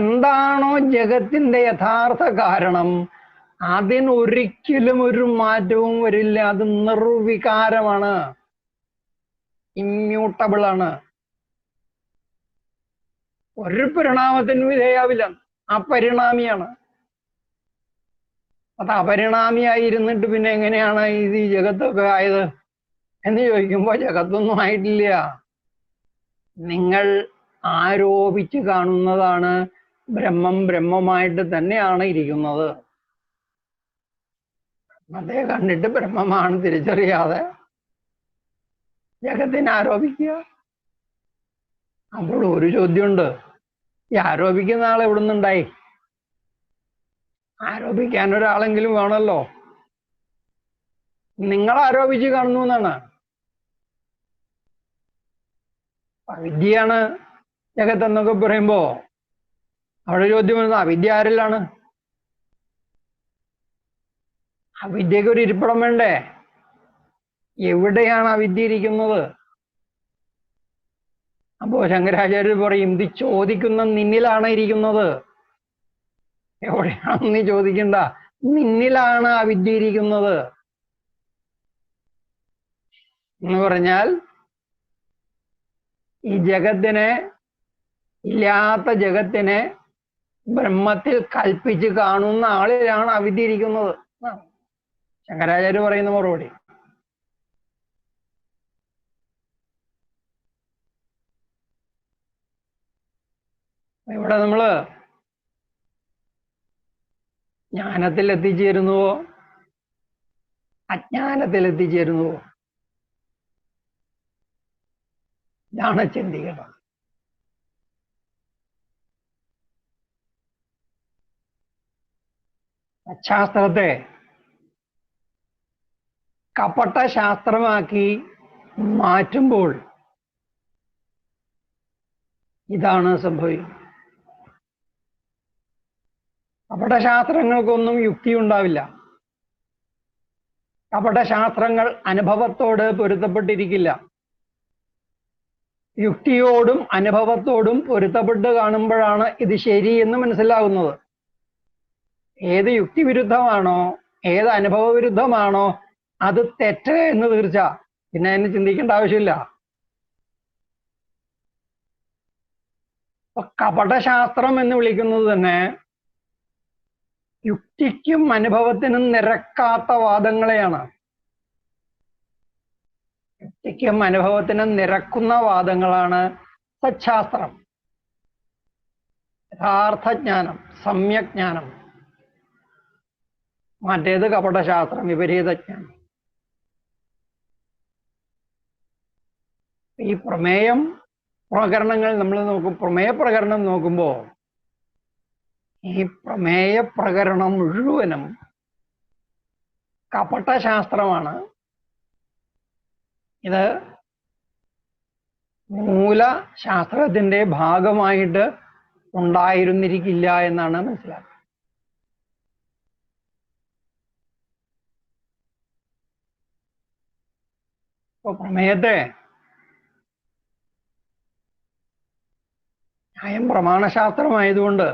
എന്താണോ ജഗത്തിന്റെ യഥാർത്ഥ കാരണം അതിനൊരിക്കലും ഒരു മാറ്റവും വരില്ല. അത് നിർവികാരമാണ്, ഇമ്മ്യൂട്ടബിൾ ആണ്, ഒരു പരിണാമത്തിന് വിധേയാവില്ല, അപരിണാമിയാണ്. അത് അപരിണാമിയായിരുന്നിട്ട് പിന്നെ എങ്ങനെയാണ് ഇത് ഈ ജഗത്തൊക്കെ ആയത് എന്ന് ചോദിക്കുമ്പോൾ ജഗത്തൊന്നും ആയിട്ടില്ല. നിങ്ങൾ ആരോപിച്ച് കാണുന്നതാണ് ബ്രഹ്മം ബ്രഹ്മമായിട്ട് തന്നെയാണ് ഇരിക്കുന്നത്. അതേ കണ്ടിട്ട് ബ്രഹ്മമാണ് തിരിച്ചറിയാതെ ജഗത്തിനെ ആരോപിക്കുക. അപ്പോൾ ഒരു ചോദ്യമുണ്ട്, ഈ ആരോപിക്കുന്ന ആൾ എവിടെ നിന്നുണ്ടായി? ആരോപിക്കാൻ ഒരാളെങ്കിലും വേണമല്ലോ. നിങ്ങൾ ആരോപിച്ച് കാണുന്നു എന്നാണ്. അവിദ്യയാണ് ജഗത്തെന്നൊക്കെ പറയുമ്പോ അവിടെ ചോദ്യം വരുന്നത്, അവിദ്യ ആരിലാണ്? അവിദ്യക്ക് ഒരു ഇരിപ്പിടം വേണ്ടേ? എവിടെയാണ് അവിദ്യ ഇരിക്കുന്നത്? അപ്പോ ശങ്കരാചാര്യർ പറയും, ഇത് ചോദിക്കുന്ന നിന്നിലാണ് ഇരിക്കുന്നത്. എവിടെയാണെന്ന് നീ ചോദിക്കണ്ട, നിന്നിലാണ് അവിദ്യ ഇരിക്കുന്നത്. എന്ന് പറഞ്ഞാൽ ഈ ജഗത്തിനെ, ഇല്ലാത്ത ജഗത്തിനെ ബ്രഹ്മത്തിൽ കൽപ്പിച്ച് കാണുന്ന ആളിലാണ് അവിദ്യ ഇരിക്കുന്നത്. ശങ്കരാചാര്യ പറയുന്ന മറുപടി. ഇവിടെ നമ്മള് ജ്ഞാനത്തിൽ എത്തിച്ചേരുന്നുവോ അജ്ഞാനത്തിൽ എത്തിച്ചേരുന്നുവോ? ഇതാണ് ചിന്തിക്കണം. ശാസ്ത്രത്തെ കപട ശാസ്ത്രമാക്കി മാറ്റുമ്പോൾ ഇതാണ് സംഭവിക്കുന്നത്. കപടശാസ്ത്രങ്ങൾക്കൊന്നും യുക്തി ഉണ്ടാവില്ല. കപടശാസ്ത്രങ്ങൾ അനുഭവത്തോട് പൊരുത്തപ്പെട്ടിരിക്കില്ല. യുക്തിയോടും അനുഭവത്തോടും പൊരുത്തപ്പെട്ട് കാണുമ്പോഴാണ് ഇത് ശരി എന്ന് മനസ്സിലാകുന്നത്. ഏത് യുക്തിവിരുദ്ധമാണോ, ഏത് അനുഭവ വിരുദ്ധമാണോ അത് തെറ്റ് എന്ന് തീർച്ച. പിന്നെ അതിന് ചിന്തിക്കേണ്ട ആവശ്യമില്ല. കപടശാസ്ത്രം എന്ന് വിളിക്കുന്നത് തന്നെ യുക്തിക്കും അനുഭവത്തിനും നിരക്കാത്ത വാദങ്ങളെയാണ്. യുക്തിക്കും അനുഭവത്തിനും നിരക്കുന്ന വാദങ്ങളാണ് സച്ഛാസ്ത്രം, യഥാർത്ഥജ്ഞാനം, സമ്യജ്ഞാനം. മറ്റേത് കപടശാസ്ത്രം, വിപരീതജ്ഞാനം. ഈ പ്രമേയം പ്രകരണങ്ങൾ നമ്മൾ നോക്കും. പ്രമേയ പ്രകരണം നോക്കുമ്പോൾ ഈ പ്രമേയ പ്രകരണം മുഴുവനും കപടശാസ്ത്രമാണ്. ഇത് മൂലശാസ്ത്രത്തിന്റെ ഭാഗമായിട്ട് ഉണ്ടായിരുന്നിരിക്കില്ല എന്നാണ് മനസ്സിലാക്കുന്നത്. ഇപ്പൊ പ്രമേയത്തെ ന്യായം പ്രമാണശാസ്ത്രമായതുകൊണ്ട്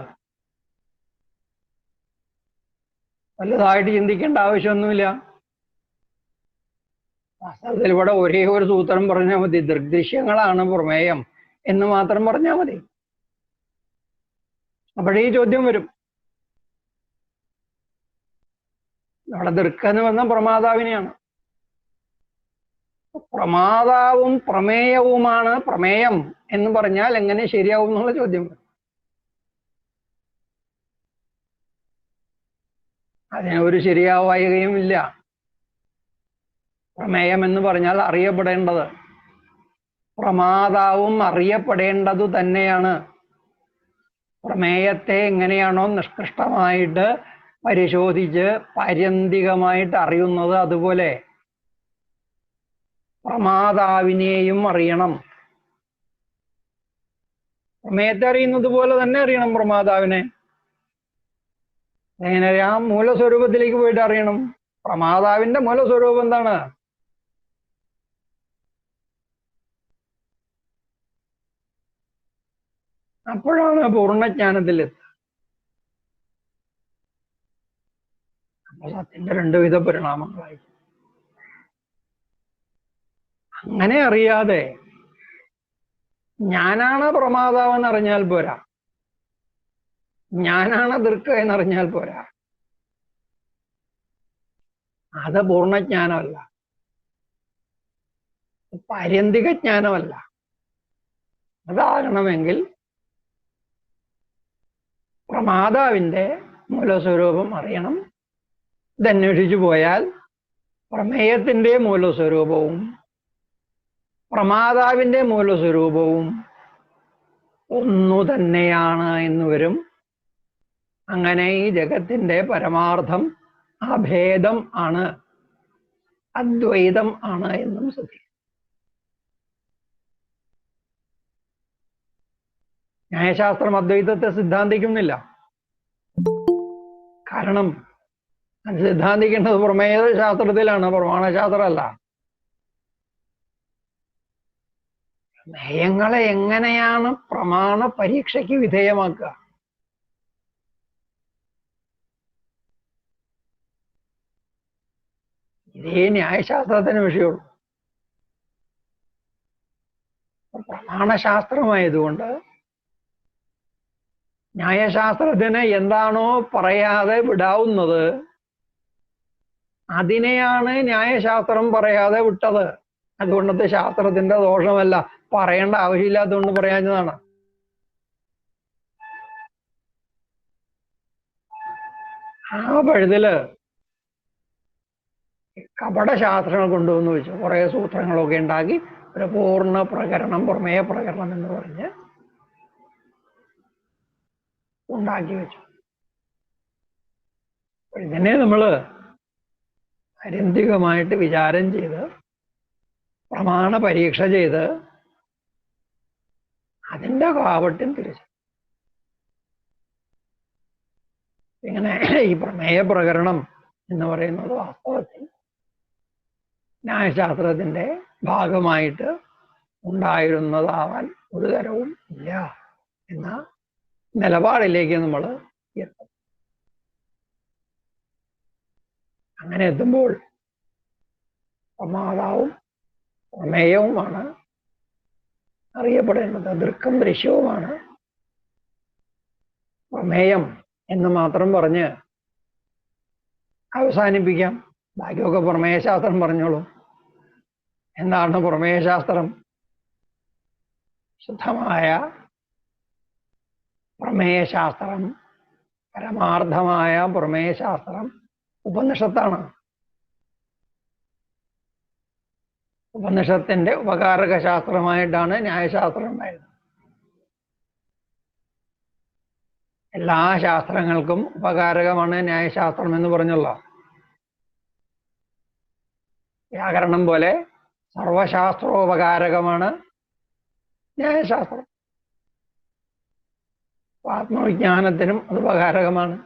വലുതായിട്ട് ചിന്തിക്കേണ്ട ആവശ്യമൊന്നുമില്ല. വാസ്തവത്തിൽ ഇവിടെ ഒരേ ഒരു സൂത്രം പറഞ്ഞാൽ മതി, ദൃഗ്ദൃശ്യങ്ങളാണ് പ്രമേയം എന്ന് മാത്രം പറഞ്ഞാൽ മതി. അപ്പോഴേ ഈ ചോദ്യം വരും. ഇവിടെ ദൃക്കെന്ന് പറഞ്ഞ പ്രമാതാവിനെയാണ്. പ്രമാതാവും പ്രമേയവുമാണ് പ്രമേയം എന്ന് പറഞ്ഞാൽ എങ്ങനെ ശരിയാവും എന്നുള്ള ചോദ്യം വരും. അതിനൊരു ശരിയാവുകയും ഇല്ല. പ്രമേയം എന്ന് പറഞ്ഞാൽ അറിയപ്പെടേണ്ടത്, പ്രമാതാവും അറിയപ്പെടേണ്ടതു തന്നെയാണ്. പ്രമേയത്തെ എങ്ങനെയാണോ നിഷ്കൃഷ്ടമായിട്ട് പരിശോധിച്ച് പാര്യന്തികമായിട്ട് അറിയുന്നത്, അതുപോലെ പ്രമാതാവിനെയും അറിയണം. പ്രമേയത്തെ അറിയുന്നത് പോലെ തന്നെ അറിയണം പ്രമാതാവിനെ. എങ്ങനെ ആ മൂലസ്വരൂപത്തിലേക്ക് പോയിട്ട് അറിയണം. പ്രമാതാവിന്റെ മൂലസ്വരൂപം എന്താണ്? അപ്പോഴാണ് പൂർണ്ണജ്ഞാനത്തിലെത്തുക. അപ്പോൾ സത്യന്റെ രണ്ടുവിധ പരിണാമങ്ങളായി. അങ്ങനെ അറിയാതെ ഞാനാണ് പ്രമാതാവെന്ന് അറിഞ്ഞാൽ പോരാ, ഞാനാണ് ദൃക്ക് എന്നറിഞ്ഞാൽ പോരാ. അത് പൂർണ്ണജ്ഞാനമല്ല, പാര്യന്തിക ജ്ഞാനമല്ല. അതാകണമെങ്കിൽ പ്രമാതാവിന്റെ മൂലസ്വരൂപം അറിയണം. ഇതന്വേഷിച്ചു പോയാൽ പ്രമേയത്തിന്റെ മൂലസ്വരൂപവും പ്രമാതാവിന്റെ മൂലസ്വരൂപവും ഒന്നു തന്നെയാണ് എന്ന് വരും. അങ്ങനെ ഈ ജഗത്തിന്റെ പരമാർത്ഥം അഭേദം ആണ്, അദ്വൈതം ആണ് എന്നും ശ്രദ്ധിക്കും. ന്യായശാസ്ത്രം അദ്വൈതത്തെ സിദ്ധാന്തിക്കുന്നില്ല. കാരണം അത് സിദ്ധാന്തിക്കേണ്ടത് പ്രമേയ ശാസ്ത്രത്തിലാണ്, പ്രമാണശാസ്ത്രമല്ല. പ്രമേയങ്ങളെ എങ്ങനെയാണ് പ്രമാണ പരീക്ഷയ്ക്ക് വിധേയമാക്കുക? ഇതേ ന്യായശാസ്ത്രത്തിന് വിഷയമുള്ളൂ. പ്രമാണശാസ്ത്രമായതുകൊണ്ട് ന്യായശാസ്ത്രത്തിന് എന്താണോ പറയാതെ വിടാവുന്നത് അതിനെയാണ് ന്യായശാസ്ത്രം പറയാതെ വിട്ടത്. അതുകൊണ്ടത്തെ ശാസ്ത്രത്തിന്റെ ദോഷമല്ല, പറയേണ്ട ആവശ്യമില്ലാത്തതുകൊണ്ട് പറയാഞ്ഞതാണ്. ആ പഴുതില് കപടശാസ്ത്രങ്ങൾ കൊണ്ടുവന്ന് വെച്ചു, കുറെ സൂത്രങ്ങളൊക്കെ ഉണ്ടാക്കി ഒരു പൂർണ്ണ പ്രകരണം, പ്രമേയ പ്രകരണം എന്ന് പറഞ്ഞ് ഉണ്ടാക്കി വെച്ചു. ഇതിനെ നമ്മള് ആത്യന്തികമായിട്ട് വിചാരം ചെയ്ത് പ്രമാണ പരീക്ഷ ചെയ്ത് അതിൻ്റെ കാപട്യം തിരിച്ചു. ഇങ്ങനെ ഈ പ്രമേയ പ്രകരണം എന്ന് പറയുന്നത് വാസ്തവത്തിൽ ന്യായശാസ്ത്രത്തിന്റെ ഭാഗമായിട്ട് ഉണ്ടായിരുന്നതാവാൻ ഒരു തരവും ഇല്ല എന്ന നിലപാടിലേക്ക് നമ്മൾ എത്തും. അങ്ങനെ എത്തുമ്പോൾ പ്രമാതാവും പ്രമേയവുമാണ് അറിയപ്പെടേണ്ടത്, ദൃക്കും ദൃശ്യവുമാണ് പ്രമേയം എന്ന് മാത്രം പറഞ്ഞ് അവസാനിപ്പിക്കാം. ബാക്കിയൊക്കെ പ്രമേയശാസ്ത്രം പറഞ്ഞോളൂ. എന്താണ് പ്രമേയശാസ്ത്രം? ശുദ്ധമായ പ്രമേയശാസ്ത്രം, പരമാർത്ഥമായ പ്രമേയശാസ്ത്രം ഉപനിഷത്താണ്. ഉപനിഷത്തിന്റെ ഉപകാരക ശാസ്ത്രമായിട്ടാണ് ന്യായശാസ്ത്രം ഉണ്ടായത്. എല്ലാ ശാസ്ത്രങ്ങൾക്കും ഉപകാരകമാണ് ന്യായശാസ്ത്രം എന്ന് പറഞ്ഞല്ലോ. വ്യാകരണം പോലെ സർവശാസ്ത്രോപകാരകമാണ് ന്യായശാസ്ത്രം. ആത്മവിജ്ഞാനത്തിനും അത് ഉപകാരകമാണ്.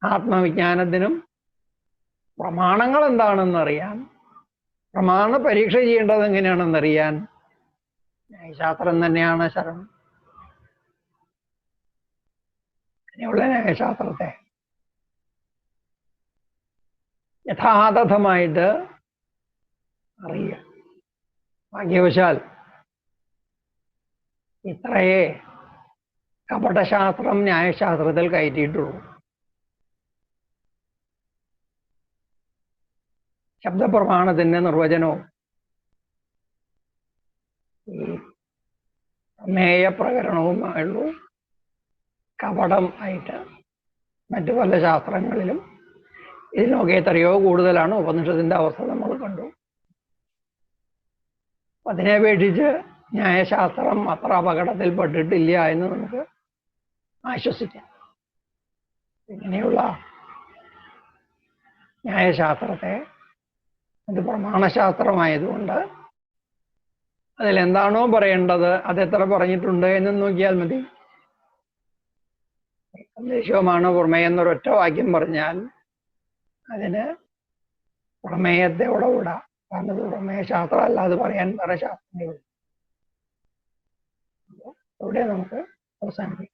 ആത്മവിജ്ഞാനത്തിനും പ്രമാണങ്ങൾ എന്താണെന്നറിയാൻ, പ്രമാണ പരീക്ഷ ചെയ്യേണ്ടത് എങ്ങനെയാണെന്നറിയാൻ ന്യായശാസ്ത്രം തന്നെയാണ് ശരണം. അങ്ങനെയുള്ള ന്യായശാസ്ത്രത്തെ യഥാതഥമായിട്ട് അറിയുക. ഭാഗ്യവശാൽ ഇത്രയേ കപടശാസ്ത്രം ന്യായശാസ്ത്രത്തിൽ കയറ്റിയിട്ടുള്ളൂ. ശബ്ദപ്രമാണത്തിന്റെ നിർവചനവും ഈ പ്രമേയപ്രകരണവുമായുള്ളൂ കപടം ആയിട്ട് മറ്റു പല ശാസ്ത്രങ്ങളിലും ഇതിനൊക്കെ എത്രയോ കൂടുതലാണ് ഉപനിഷത്തിന്റെ അവസ്ഥ നമ്മൾ കണ്ടു. അതിനെ അപേക്ഷിച്ച് ന്യായശാസ്ത്രം അത്ര അപകടത്തിൽപ്പെട്ടിട്ടില്ല എന്ന് നമുക്ക് ആശ്വസിക്കാം. ഇങ്ങനെയുള്ള ന്യായശാസ്ത്രത്തെ അത് പ്രമാണശാസ്ത്രമായതുകൊണ്ട് അതിലെന്താണോ പറയേണ്ടത് അതെത്ര പറഞ്ഞിട്ടുണ്ട് എന്ന് നോക്കിയാൽ മതി. സന്ദേശവുമാണ് പ്രമേയം എന്നൊരൊറ്റ വാക്യം പറഞ്ഞാൽ അതിന് പ്രമേയത്തെ ഉടവിടാം. കാരണം ഇത് പ്രമേയശാസ്ത്രം അല്ലാതെ പറയാൻ വേറെ ശാസ്ത്രങ്ങളുണ്ട്. ഇവിടെ നമുക്ക് അവസാനിപ്പിക്കാം.